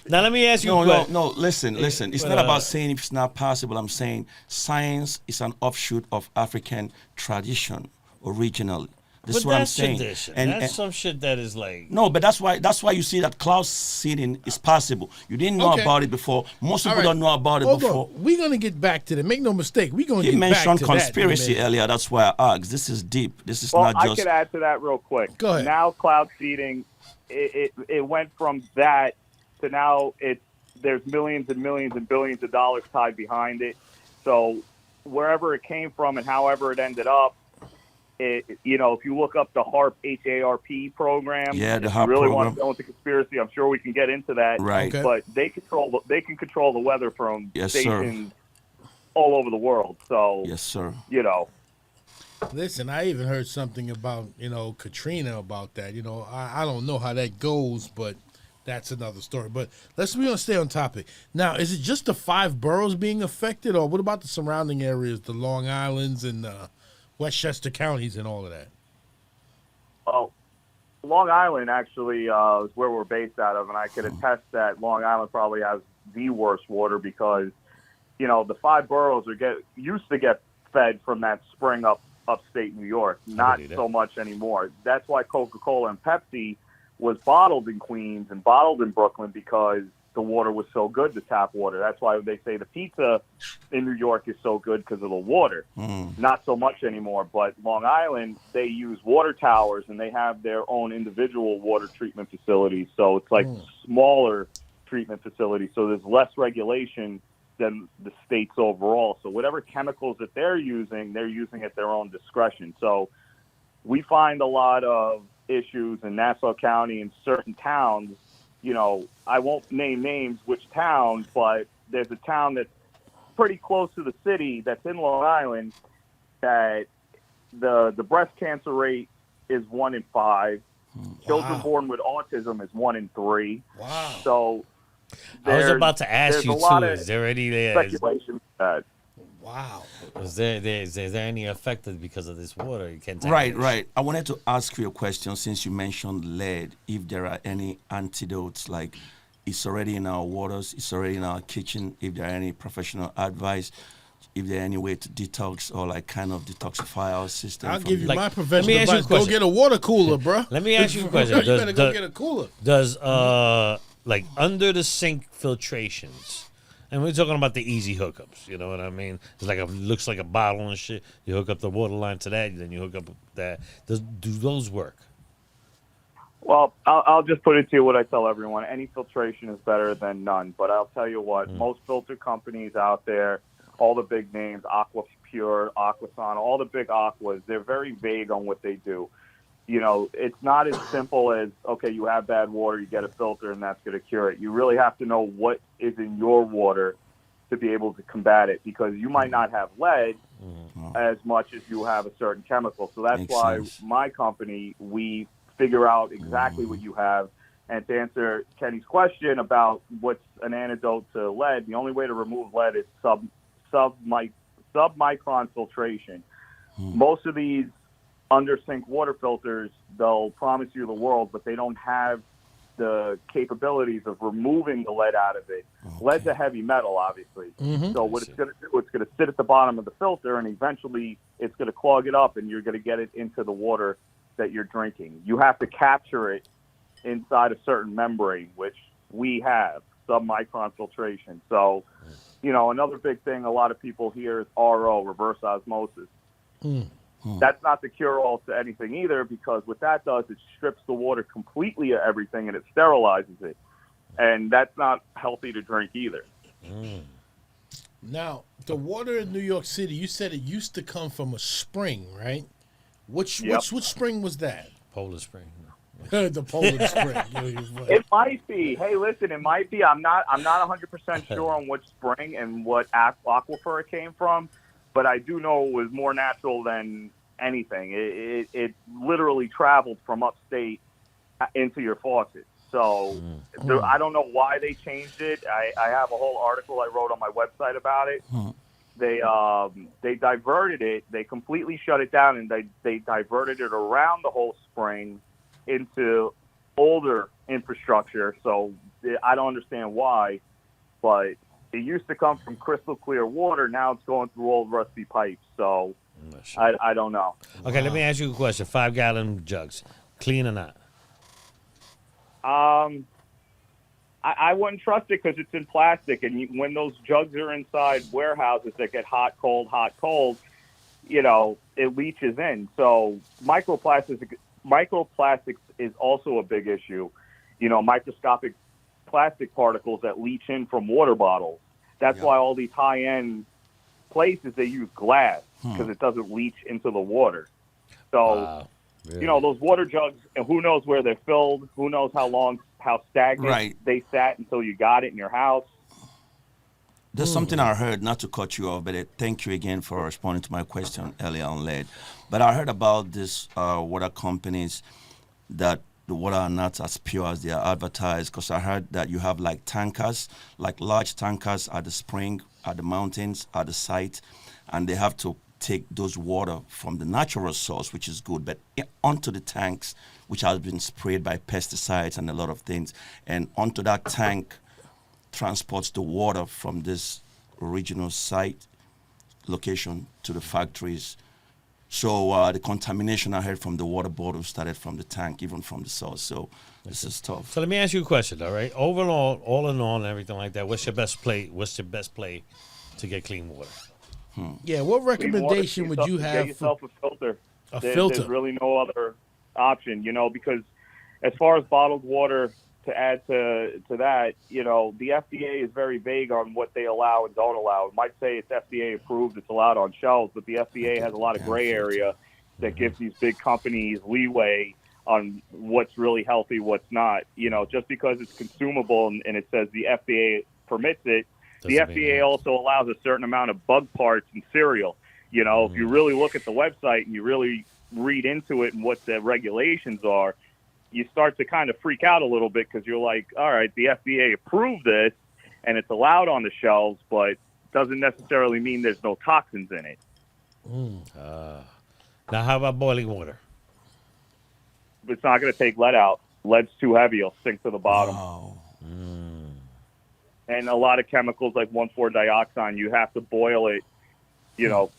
Now let me ask you. No. Listen. It's but, not about saying if it's not possible. I'm saying science is an offshoot of African tradition originally. This is But what I'm that's saying. tradition. And- That's and- some shit that is like. No, but that's why you see that cloud seeding is possible. You didn't know Okay. about it before. Most all people right. don't know about it Hold before. on. We're gonna get back to that. Make no mistake. We're gonna You get back mentioned to conspiracy that. earlier. That's why I asked. This is deep. This is Well, not I just. could add to that real quick. Go ahead. Now cloud seeding, it went from that to now there's millions and millions and billions of dollars tied behind it. So wherever it came from and however it ended up, if you look up the HARP HARP program, Yeah, the if HARP you really program. want to go into conspiracy, I'm sure we can get into that. Right. Okay. But they can control the weather from Yes, sir. stations all over the world. So Yes, sir. Listen, I even heard something about Katrina about that. I don't know how that goes, but that's another story. But we're gonna stay on topic. Now, is it just the 5 boroughs being affected, or what about the surrounding areas, the Long Islands and Westchester counties and all of that? Oh, Long Island actually is where we're based out of, and I could attest that Long Island probably has the worst water because, the 5 boroughs used to get fed from that spring upstate New York, not believe that. so much anymore. That's why Coca-Cola and Pepsi was bottled in Queens and bottled in Brooklyn because the water was so good, the tap water. That's why they say the pizza in New York is so good because of the water. Not so much anymore, but Long Island, they use water towers and they have their own individual water treatment facilities. So it's like smaller treatment facilities. So there's less regulation than the states overall. So whatever chemicals that they're using at their own discretion. So we find a lot of issues in Nassau County and certain towns. I won't name names, which town, but there's a town that's pretty close to the city that's in Long Island that the breast cancer rate is 1 in 5. Children born with autism is 1 in 3. Wow. So I was about to ask there's you a lot too. of Is there any? speculation with that. Wow. Is there any affected because of this water? You can't. Right. I wanted to ask you a question since you mentioned lead. If there are any antidotes, like it's already in our waters, it's already in our kitchen. If there are any professional advice, if there are any way to detox or like kind of detoxify our system. I'll from give you the- my let professional me ask you a advice. Go question. get a water cooler, bro. Let me ask you a question. You better go get a cooler. Does like under the sink filtrations, and we're talking about the easy hookups, you know what I mean? It's like looks like a bottle and shit. You hook up the water line to that, then you hook up that. Do those work? Well, I'll just put it to you what I tell everyone. Any filtration is better than none. But I'll tell you what, most filter companies out there, all the big names, Aquapure, Aquasan, all the big aquas, they're very vague on what they do. It's not as simple as, okay, you have bad water, you get a filter, and that's going to cure it. You really have to know what is in your water to be able to combat it, because you might not have lead as much as you have a certain chemical. So that's Makes why sense. my company, we figure out exactly what you have. And to answer Kenny's question about what's an antidote to lead, the only way to remove lead is submicron filtration. Most of these under sink water filters, they'll promise you the world, but they don't have the capabilities of removing the lead out of it. Lead's a heavy metal, obviously. So what it's going to do, it's going to sit at the bottom of the filter, and eventually it's going to clog it up, and you're going to get it into the water that you're drinking. You have to capture it inside a certain membrane, which we have, submicron filtration. So, another big thing a lot of people hear is RO, reverse osmosis. That's not the cure-all to anything either, because what that does, it strips the water completely of everything and it sterilizes it. And that's not healthy to drink either. Now, the water in New York City, you said it used to come from a spring, right? Which spring was that? Polar Spring. The Poland Spring. It might be. Hey, listen, it might be. I'm not 100% sure on which spring and what aquifer it came from, but I do know it was more natural than anything. It literally traveled from upstate into your faucet. So I don't know why they changed it. I have a whole article I wrote on my website about it. They diverted it. They completely shut it down, and they diverted it around the whole spring into older infrastructure. So I don't understand why, but it used to come from crystal clear water. Now it's going through old rusty pipes. So I don't know. Okay, let me ask you a question. 5-gallon jugs, clean or not? I wouldn't trust it because it's in plastic, and when those jugs are inside warehouses that get hot, cold, it leaches in. So microplastics is also a big issue. Microscopic plastic particles that leach in from water bottles. That's why all these high-end places, they use glass because it doesn't leach into the water. So, Really? those water jugs, and who knows where they're filled, who knows how stagnant they sat until you got it in your house. There's something I heard, not to cut you off, but thank you again for responding to my question earlier on, Led. But I heard about this water companies that the water are not as pure as they are advertised, because I heard that you have like tankers, like large tankers at the spring, at the mountains, at the site, and they have to take those water from the natural source, which is good, but onto the tanks, which has been sprayed by pesticides and a lot of things, and onto that tank transports the water from this original site location to the factories. So the contamination I heard from the water bottle started from the tank, even from the source. So this is tough. So let me ask you a question, all right? Overall, all in all and everything like that, what's your best play to get clean water? Yeah, what recommendation would you have? Get yourself a filter. Filter. There's really no other option, because as far as bottled water, to add to that, the FDA is very vague on what they allow and don't allow. It might say it's FDA approved, it's allowed on shelves, but the FDA has a lot of gray area that gives these big companies leeway on what's really healthy, what's not. Just because it's consumable and it says the FDA permits it, the FDA also allows a certain amount of bug parts in cereal. If you really look at the website and you really read into it and what the regulations are, you start to kind of freak out a little bit because you're like, all right, the FDA approved this and it's allowed on the shelves, but doesn't necessarily mean there's no toxins in it. Now, how about boiling water? It's not going to take lead out. Lead's too heavy. It'll sink to the bottom. Wow. And a lot of chemicals like 1,4-dioxane, you have to boil it,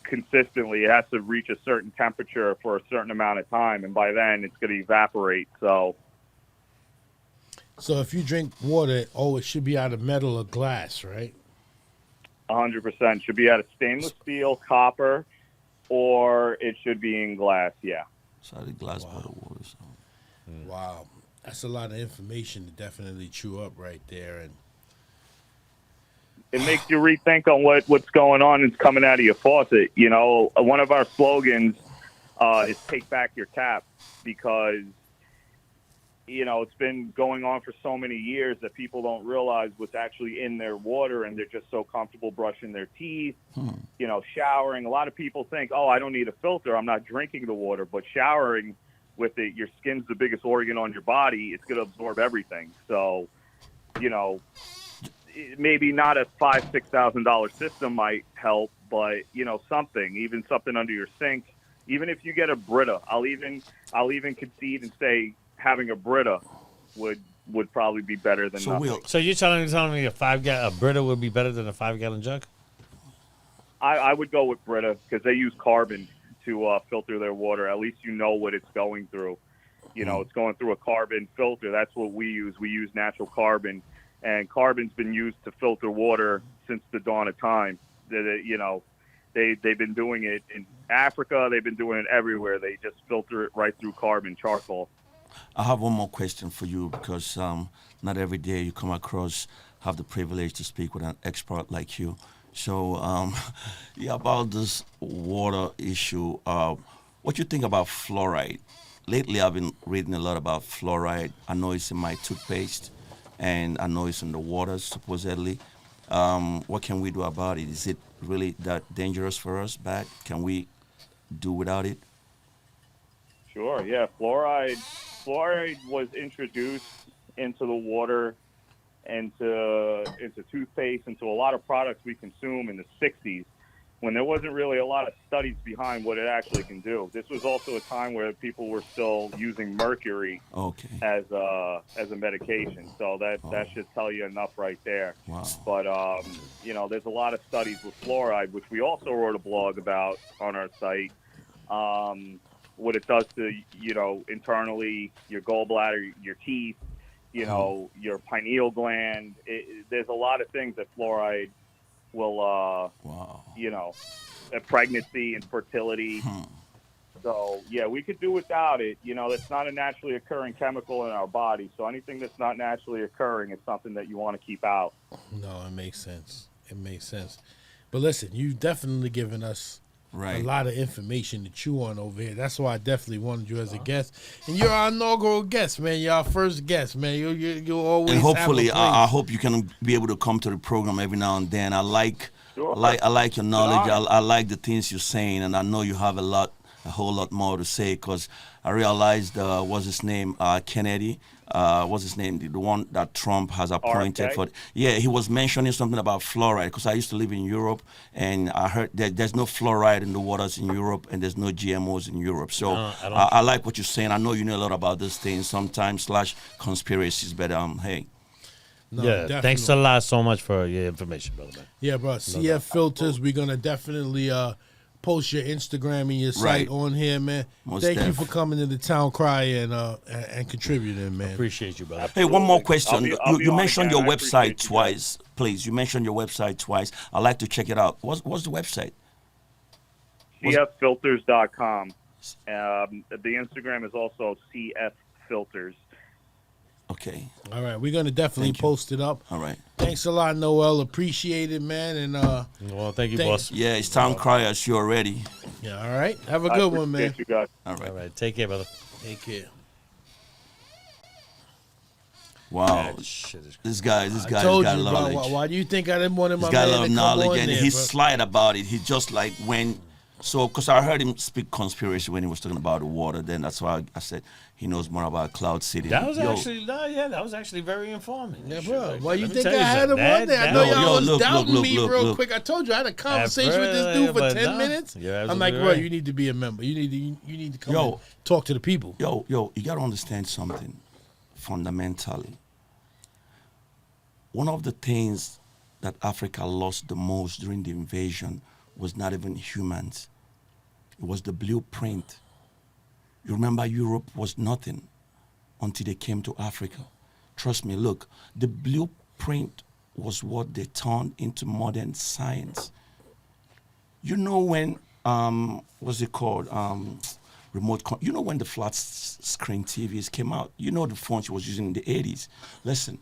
consistently. It has to reach a certain temperature for a certain amount of time, and by then it's going to evaporate. So if you drink water, it should be out of metal or glass, right? 100% should be out of stainless steel, copper, or it should be in glass. Yeah. So the glass bottle water. So. Wow, that's a lot of information to definitely chew up right there, and it makes you rethink on what's going on and coming out of your faucet. One of our slogans is "Take back your tap," because it's been going on for so many years that people don't realize what's actually in their water, and they're just so comfortable brushing their teeth, showering. A lot of people think, "Oh, I don't need a filter. I'm not drinking the water," but showering with it, your skin's the biggest organ on your body. It's going to absorb everything. So, maybe not a $5,000-$6,000 system might help, but something under your sink. Even if you get a Brita, I'll even concede and say having a Brita would probably be better than nothing. So you're telling me a Brita would be better than a 5-gallon jug? I would go with Brita because they use carbon to filter their water. At least what it's going through. It's going through a carbon filter. That's what we use. We use natural carbon. And carbon's been used to filter water since the dawn of time. They've been doing it in Africa. They've been doing it everywhere. They just filter it right through carbon, charcoal. I have one more question for you because not every day you come across, have the privilege to speak with an expert like you. So, about this water issue, what you think about fluoride? Lately, I've been reading a lot about fluoride. I know it's in my toothpaste. And I know it's in the water, supposedly. What can we do about it? Is it really that dangerous for us, bad? Can we do without it? Sure, yeah. Fluoride was introduced into the water, into toothpaste, into a lot of products we consume in the 60s, when there wasn't really a lot of studies behind what it actually can do. This was also a time where people were still using mercury as a medication. So that should tell you enough right there. Wow. But, there's a lot of studies with fluoride, which we also wrote a blog about on our site, what it does to, internally, your gallbladder, your teeth, your pineal gland. There's a lot of things that fluoride will, pregnancy and fertility. So, yeah, we could do without it. It's not a naturally occurring chemical in our body. So anything that's not naturally occurring is something that you want to keep out. No, it makes sense. It makes sense. But listen, you've definitely given us a lot of information to chew on over here. That's why I definitely wanted you as a guest. And you're our inaugural guest, man. You're our first guest, man. You always. And hopefully, have a place. I hope you can be able to come to the program every now and then. I like your knowledge. I like the things you're saying, and I know you have a whole lot more to say, because I realized what's his name, Kennedy. What's his name? The one that Trump has appointed for. Yeah, he was mentioning something about fluoride, because I used to live in Europe, and I heard that there's no fluoride in the waters in Europe, and there's no GMOs in Europe. So I like what you're saying. I know you know a lot about this thing sometimes / conspiracies, but hey. No, yeah, definitely. thanks a lot so much for your information, brother, man. Yeah, bro. CF Filters, we're going to definitely post your Instagram and your site on here, man. Thank you for coming to the Town Crier and contributing, man. Appreciate you, brother. Hey, one more question. I'll be you on mentioned again. your I website appreciate you twice, please. You mentioned your website twice. I'd like to check it out. What's the website? CFFilters.com. The Instagram is also CF Filters. Okay. All right, we're going to definitely post it up. All right. Thanks a lot, Noel. Appreciate it, man. And well, thank you, boss. Yeah, it's Town Crier show ready. Yeah, all right. Have a good one, man. You guys. All right. All right, take care, brother. Take care. Wow. Shit is This guy's I told got you, bro. knowledge. Why do you think I didn't want him? He's My got a man lot of to come knowledge, on and there, he's bro. slight about it. He just like because I heard him speak conspiracy when he was talking about the water. Then that's why I said he knows more about Cloud City. that was actually very informing. Yeah, Shit, bro. like Why that. you Let me think tell I you had him something. on there? I know That- y'all was look, doubting look, me look, real look. quick. I told you I had a conversation with this dude for 10 minutes. I'm like, bro, you need to be a member. You need to come and talk to the people. Yo, you got to understand something fundamentally. One of the things that Africa lost the most during the invasion was not even humans. It was the blueprint. You remember Europe was nothing until they came to Africa. Trust me, look, the blueprint was what they turned into modern science. You know when, what's it called? You know when the flat screen TVs came out? You know the phones you was using in the 80s. Listen,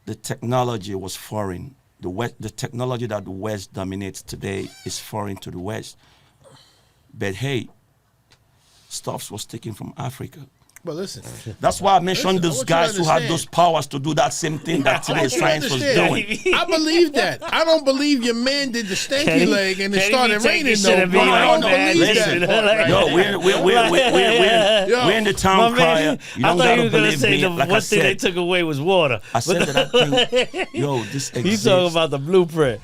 the technology was foreign. The technology that the West dominates today is foreign to the West. But hey, stuff was taken from Africa. But listen, That's why I mentioned I those want you to guys who had understand. those powers to do that same thing that today's science was doing. I believe that. I don't believe your man did the stanky leg and it started raining though. Bro. I don't believe Listen, that. part right yo, there. we're in the Town Crier. You I don't thought gotta you were gonna believe say me. the Like I one thing they said, took away was water. I said that thing. Yo, this He's exists. talking about the blueprint.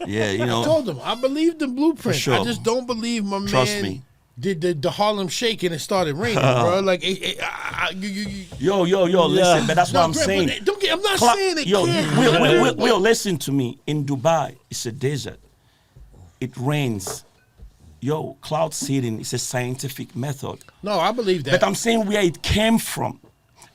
Yeah, you I know. told him I believe the blueprint. For sure. I just don't believe my Trust man me. did the Harlem Shake and it started raining, bro. Like, Yo, listen, but that's what I'm saying. I'm not saying it can't. Will, listen to me. In Dubai, it's a desert. It rains. Yo, cloud seeding is a scientific method. No, I believe that. But I'm saying where it came from.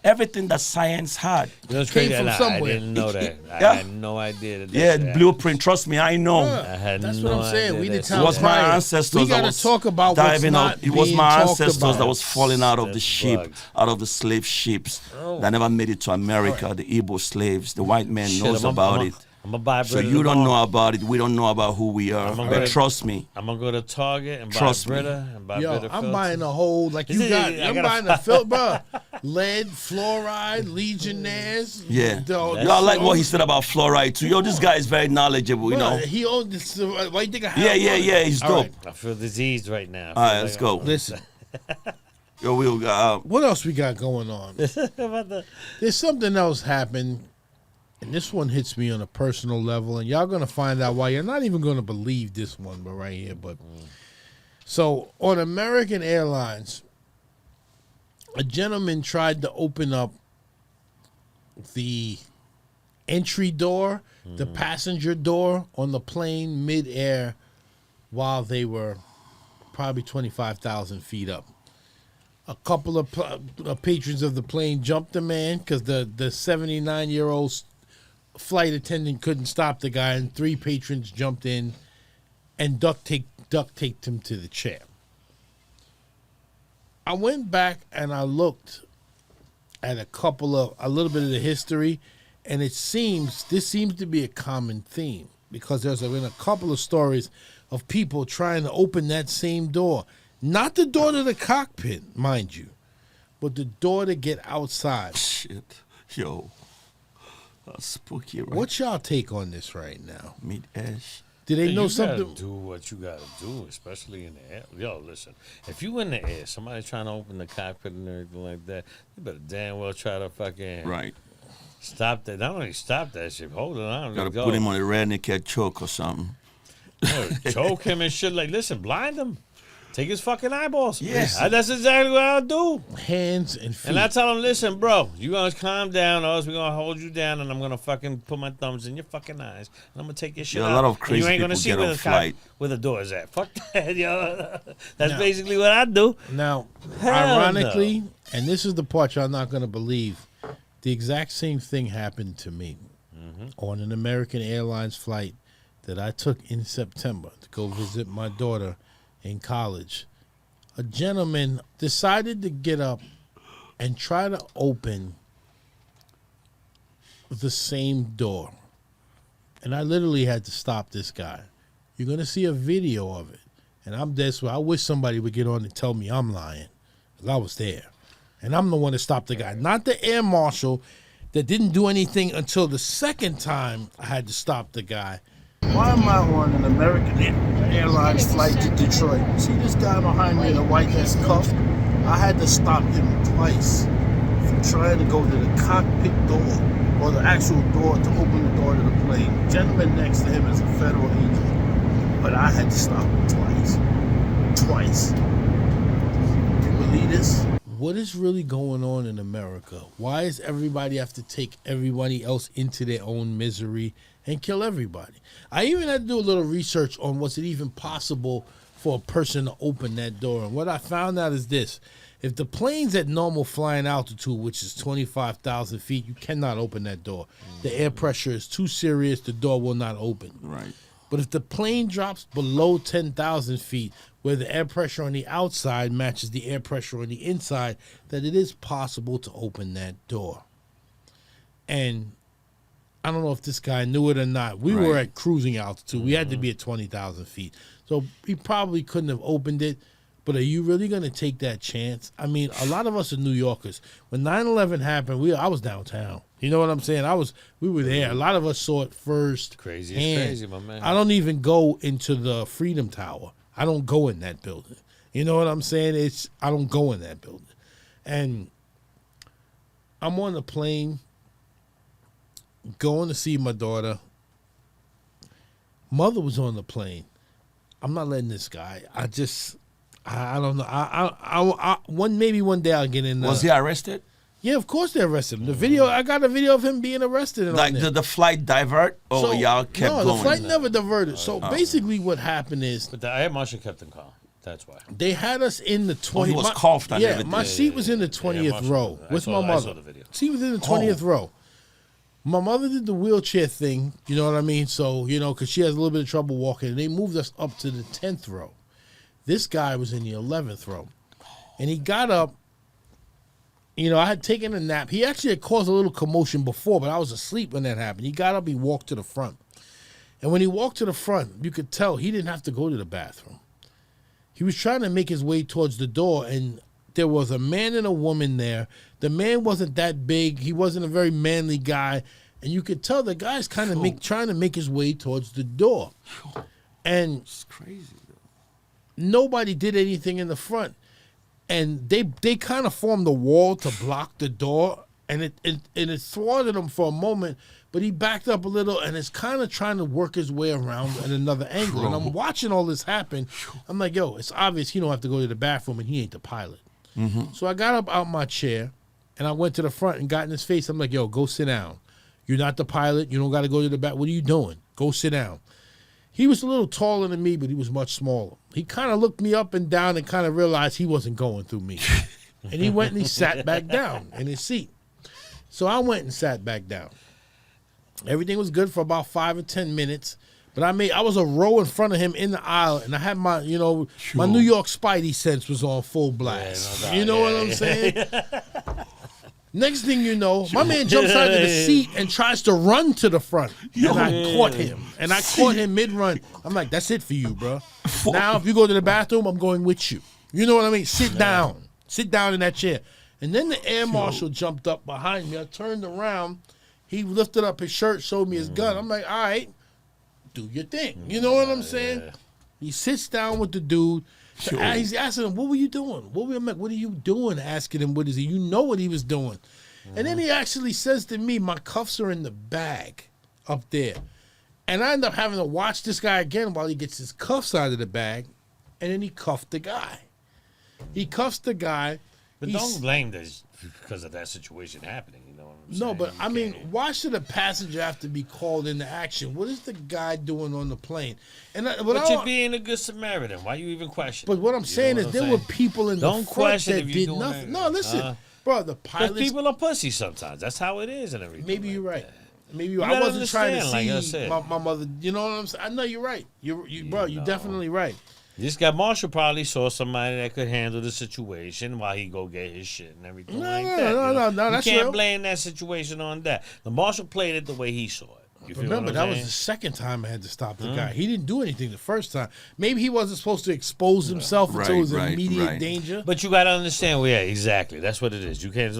Everything that science had. That's Came crazy. from I somewhere. didn't know that. I Yeah. had no idea. Yeah, blueprint. Trust me, I know. Yeah, I had that's no what I'm saying. idea We that the shit Town It was my Crier. ancestors We that gotta was talk about what's diving not out. It was being my talked ancestors about. that was falling out of the That's ship, bugged. out of the slave ships that never made it to America. The Igbo slaves. The white man knows about it. I'm gonna buy So Brita you don't tomorrow. know about it. We don't know about who we are. gonna But go- trust me. I'm gonna go to Target and buy Trust me. Brita and buy Yo, Brita I'm filters. buying a whole like you This is- got. I I'm gotta buying a filter, bro. Lead, fluoride, Legionnaires. Yeah. Dog, Yo, I like what he said about fluoride too. Yo, this guy is very knowledgeable, you know. He owned this. Why you think I have Yeah, him on it? he's All dope. right. I feel diseased right now. All right, let's go. Listen. Yo, Will, What else we got going on? About the- There's something else happened, and this one hits me on a personal level, and y'all gonna find out why. You're not even gonna believe this one, but right here. But so on American Airlines, a gentleman tried to open up the entry door, the passenger door on the plane mid-air while they were probably 25,000 feet up. A couple of patrons of the plane jumped the man because the 79-year-old flight attendant couldn't stop the guy, and 3 patrons jumped in and duct taped him to the chair. I went back and I looked at a little bit of the history, and this seems to be a common theme because there's been a couple of stories of people trying to open that same door. Not the door to the cockpit, mind you, but the door to get outside. shit. Yo. That's spooky, right? What's y'all take on this right now? Mid-ash. Do they know you something? gotta do what you gotta do, especially in the air. Yo, listen, if you in the air, somebody trying to open the cockpit and everything like that, you better damn well try to fucking Right. stop that. Not only stop that shit, hold it on. Gotta go. put him on a redneck cat choke or something. Choke him and shit. Like, listen, blind him. Take his fucking eyeballs. Yes. That's exactly what I'll do. Hands and feet. And I tell him, listen, bro, you gonna calm down, or else we're gonna hold you down, and I'm gonna fucking put my thumbs in your fucking eyes, and I'm gonna take your shit Yeah, out. a lot of and crazy you ain't gonna people see get where on the flight. where the door is at. Fuck that, yo. That's No. basically what I do. Now, Hell ironically, and this is the part y'all not going to believe, the exact same thing happened to me on an American Airlines flight that I took in September to go visit my daughter in college. A gentleman decided to get up and try to open the same door. And I literally had to stop this guy. You're going to see a video of it. And I'm desperate. I wish somebody would get on and tell me I'm lying. 'Cause I was there. And I'm the one that stopped the guy. Not the air marshal that didn't do anything until the second time I had to stop the guy. Why am I on an American Airlines flight to Detroit? See this guy behind me in the white that's cuffed? I had to stop him twice for trying to go to the cockpit door or the actual door to open the door to the plane. The gentleman next to him is a federal agent, but I had to stop him twice. Twice. You believe this? What is really going on in America? Why does everybody have to take everybody else into their own misery and kill everybody? I even had to do a little research on was it even possible for a person to open that door. And what I found out is this. If the plane's at normal flying altitude, which is 25,000 feet, you cannot open that door. The air pressure is too serious. The door will not open. Right. But if the plane drops below 10,000 feet, where the air pressure on the outside matches the air pressure on the inside, that it is possible to open that door. And I don't know if this guy knew it or not. We were Right. at cruising altitude. We had to be at 20,000 feet. So he probably couldn't have opened it. But are you really going to take that chance? I mean, a lot of us are New Yorkers. When 9/11 happened, I was downtown. You know what I'm saying? We were there. A lot of us saw it first. Crazy hand. is crazy, my man. I don't even go into the Freedom Tower. I don't go in that building. You know what I'm saying? I don't go in that building. And I'm on the plane going to see my daughter. Mother was on the plane. I'm not letting this guy. I don't know. Maybe one day I'll get in. Was he arrested? Yeah, of course they arrested him. The video, I got a video of him being arrested. And Like, all that. did the flight divert? Or So- y'all kept no, going? the flight never diverted. So basically, what happened is But the air marshal kept him calm. That's why. they had us in the 20th. was coughed and yeah, everything. my seat was in the Yeah, 20th Marshall row was- I with saw- my I mother. saw the video. She was in the 20th row. My mother did the wheelchair thing, you know what I mean? So, because she has a little bit of trouble walking. And they moved us up to the 10th row. This guy was in the 11th row. And he got up. I had taken a nap. He actually had caused a little commotion before, but I was asleep when that happened. He got up, he walked to the front. And when he walked to the front, you could tell he didn't have to go to the bathroom. He was trying to make his way towards the door, and there was a man and a woman there. The man wasn't that big. He wasn't a very manly guy. And you could tell the guy's kind of trying to make his way towards the door. And It's crazy, though. nobody did anything in the front. and they kind of formed a wall to block the door, and it thwarted him for a moment, but he backed up a little and is kind of trying to work his way around at another angle. And I'm watching all this happen. I'm like, yo, it's obvious he don't have to go to the bathroom, and he ain't the pilot. So I got up out my chair, and I went to the front and got in his face. I'm like, yo, go sit down. You're not the pilot. You don't got to go to the back. What are you doing? Go sit down. He was a little taller than me, but he was much smaller. He kind of looked me up and down and kind of realized he wasn't going through me. And he went and he sat back down in his seat. So I went and sat back down. Everything was good for about 5 or 10 minutes. But I was a row in front of him in the aisle, and I had my, my New York Spidey sense was on full blast. Yeah, you know what I'm saying? Next thing you know, my man jumps out of the seat and tries to run to the front. And I caught him. And I caught him mid-run. I'm like, that's it for you, bro. Now, if you go to the bathroom, I'm going with you. You know what I mean? Sit down. Sit down in that chair. And then the air marshal jumped up behind me. I turned around. He lifted up his shirt, showed me his gun. I'm like, all right, do your thing. You know what I'm saying? He sits down with the dude. He's asking him, what were you doing? What are you doing? Asking him, what is he? You know what he was doing. And then he actually says to me, my cuffs are in the bag up there. And I end up having to watch this guy again while he gets his cuffs out of the bag. And then he cuffed the guy. He cuffs the guy. But don't blame this because of that situation happening. You know what I'm saying? No, but I mean, why should a passenger have to be called into action? What is the guy doing on the plane? And but you're being a good Samaritan. Why you even question? But what I'm saying is there were people in the front that did nothing. No, listen, bro, the pilots. Because people are pussy sometimes. That's how it is and everything. Maybe you're right. Maybe I wasn't trying to see my mother. You know what I'm saying? I know you're right. Bro, you're definitely right. This guy Marshall probably saw somebody that could handle the situation while he go get his shit and everything that. No, that's you can't real. blame that situation on that. The Marshal played it the way he saw it. You feel Remember, what that I'm was saying? the second time I had to stop the guy. He didn't do anything the first time. Maybe he wasn't supposed to expose himself until it was immediate danger. But you got to understand, exactly. That's what it is. You can't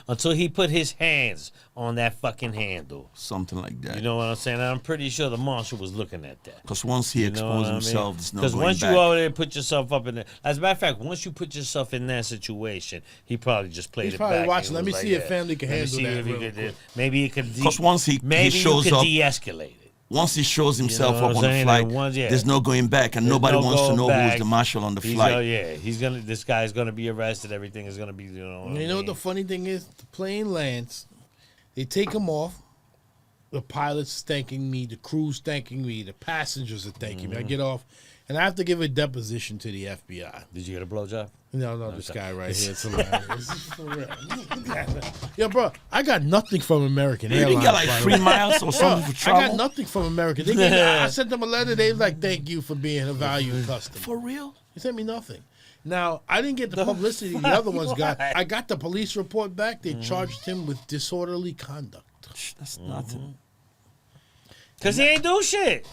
until he put his hands on that fucking handle. Something like that. You know what I'm saying? And I'm pretty sure the Marshal was looking at that. Because once he exposed himself, there's no going back. Because once you go over there and put yourself up in there, as a matter of fact, once you put yourself in that situation, he probably just played it back. He's probably watching. Let me see if family can handle that. Maybe it could. Because once he shows up, de-escalate it. Once he shows himself up on the flight, there's no going back, and nobody wants to know who's the marshal on the flight. This guy's gonna be arrested. Everything is gonna be, You know what the funny thing is? The plane lands. They take him off. The pilot's thanking me. The crew's thanking me. The passengers are thanking me. I get off, and I have to give a deposition to the FBI. Did you get a blowjob? No, this guy right here. It's hilarious. For real. Yo, bro, I got nothing from American Airlines. You got like 3 miles or something for travel? I got nothing from American. I sent them a letter. They was like, thank you for being a valued customer. For real? He sent me nothing. Now, I didn't get the publicity the other ones got. I got the police report back. They charged him with disorderly conduct. That's nothing. Because he ain't do shit.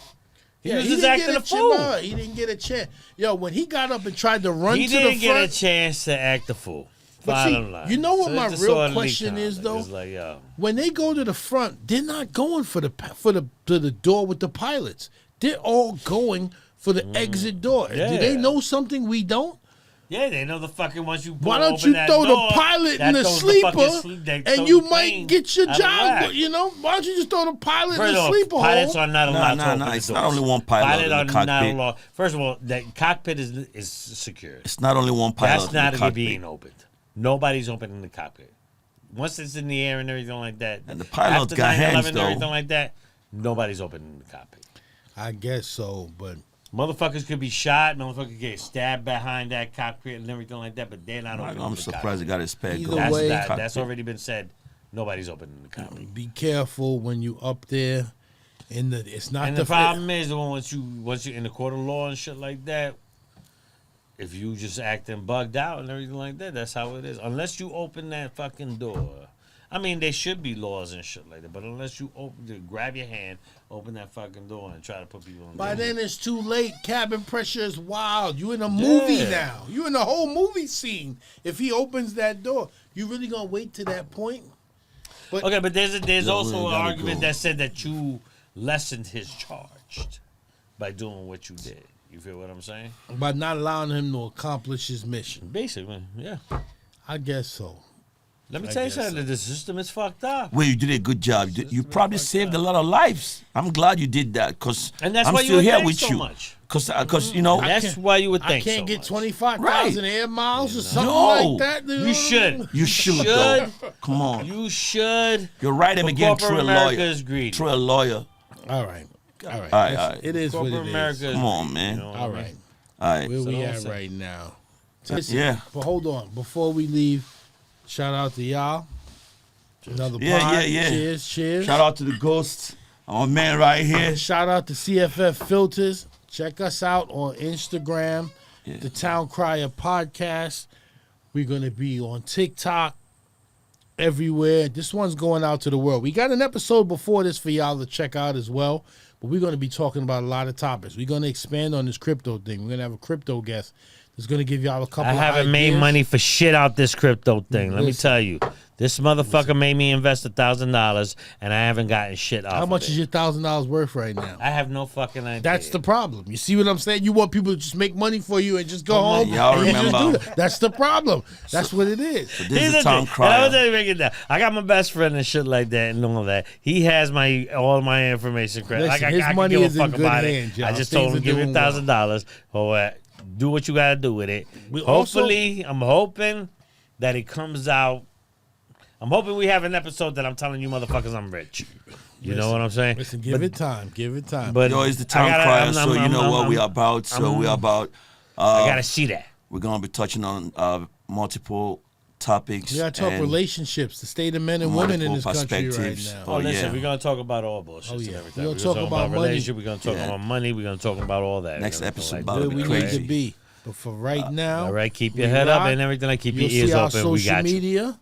He was he just didn't acting get a fool. He didn't get a chance. Yo, when he got up and tried to run He to the didn't get a front. chance to act a fool. But see, Bottom line. you know what So my it's real disorderly question is, conduct. though? It's like, yo. When they go to the front, they're not going for the door with the pilots. They're all going for the exit door. Yeah. Do they know something we don't? Yeah, they know the fucking once you Why don't you throw the pilot in the sleeper and you might get your job? You know, why don't you just throw the pilot in the sleeper pilots hole? are not allowed to open the it's doors. not only one pilot in the cockpit. Not First of all, the cockpit is secure. It's not only one pilot That's in the not cockpit. being opened. Nobody's opening the cockpit. Once it's in the air and everything like that, And the pilot's after got 9/11 hands, and though. everything like that, nobody's opening the cockpit. I guess so, but Motherfuckers could be shot. Motherfuckers get stabbed behind that cockpit and everything like that, but they're not opening I'm the surprised he cockpit. got his peg Either going. way- That's already been said. Nobody's opening the cockpit. be careful when you up there. It's not And the problem is once you're in the court of law and shit like that, if you just acting bugged out and everything like that, that's how it is. Unless you open that fucking door. I mean, there should be laws and shit like that, but unless you grab your hand, open that fucking door, and try to put people in. By then it's too late. Cabin pressure is wild. You in a movie now. You in the whole movie scene. If he opens that door, you really gonna wait to that point? Okay, but there's also an gotta argument go. that said that you lessened his charge by doing what you did. You feel what I'm saying? By not allowing him to accomplish his mission. Basically, yeah. I guess so. Let me tell you something. The system is fucked up. Well, you did a good job. You probably saved a lot of lives. I'm glad you did that because And that's I'm why you still would here thank with so you. much. Because you know, That's why you would I think can't so get much. 25,000 air miles or something No. like that. Dude. You should. you should. Though. Come on, You should. you're right. Him But again. corporate True a America lawyer. is greedy. True a lawyer. All right. All right. All right, all right. It is what Corporate it America is. is Come on, greedy, man. you know what I All mean? right. All right. Where we what I'm at saying. right now? Listen, Yeah. But hold on. Before we leave, shout out to y'all. Another Yeah, pod. yeah, yeah. Cheers, cheers. Shout out to the ghost, our man right here. Shout out to CFF Filters. Check us out on Instagram, Yeah. the Town Crier Podcast. We're going to be on TikTok, everywhere. This one's going out to the world. We got an episode before this for y'all to check out as well, but we're going to be talking about a lot of topics. We're going to expand on this crypto thing. We're going to have a crypto guest that's going to give y'all a couple I of haven't made ideas. money for shit out this crypto thing. Let me Listen. tell you. This motherfucker made me invest $1,000 and I haven't gotten shit off How much of is it. your $1,000 worth right now? I have no fucking idea. That's the problem. You see what I'm saying? You want people to just make money for you and just go on, home. y'all and you just remember- do that. That's the problem. That's what it is. This Here's is the the town thing. And I was crier. break it down. I got my best friend and shit like that and all that. He has all my information. Listen, Like, his I can money give is a in fuck good about hands, it. y'all. I just Things told him are give me doing well. $1,000 or do what you got to do with it. We also- Hopefully, I'm hoping that it comes out. I'm hoping we have an episode that I'm telling you motherfuckers I'm rich. You know what I'm saying? Listen, give it time. Give it time. But Yo, it's the town I gotta- crier, I'm- so you I'm- know I'm- what we I'm- about. So we about. I gotta see that. We're gonna be touching on multiple topics. We got to talk and relationships, the state of men and women in this multiple country right perspectives. now. Oh, listen, yeah. we're gonna talk about all bullshit Oh, and yeah. everything. We're We're gonna gonna talk talk about about money. relationship. We're gonna talk Yeah. about money. We're gonna talk about all that. Next We're gonna episode like about Where to we be need crazy. to be. But for right now, all right, keep your we head up rock. and everything. Like keep You'll your ears see our open. We social got you. media.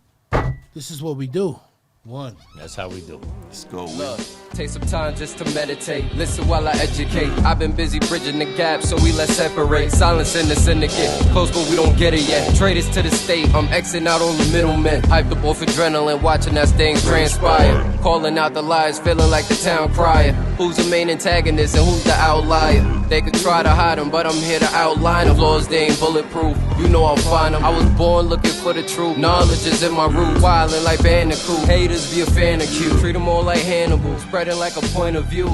This is what we do. One. That's how we do. Let's go. Look, take some time just to meditate. Listen while I educate. I've been busy bridging the gap, so we let's separate. Silence in the syndicate. Close, but we don't get it yet. Traders to the state. I'm Xing out all the middlemen. Hyped up off adrenaline, watching as things transpire. Calling out the lies, feeling like the town crier. Who's the main antagonist and who's the outlier? They could try to hide them, but I'm here to outline them. Flaws, they ain't bulletproof. You know I'll find them. I was born looking for the truth. Knowledge is in my root. Wildin' like Bandicoot. Haters be a fan of Q. Treat them all like Hannibal. Spreading like a point of view.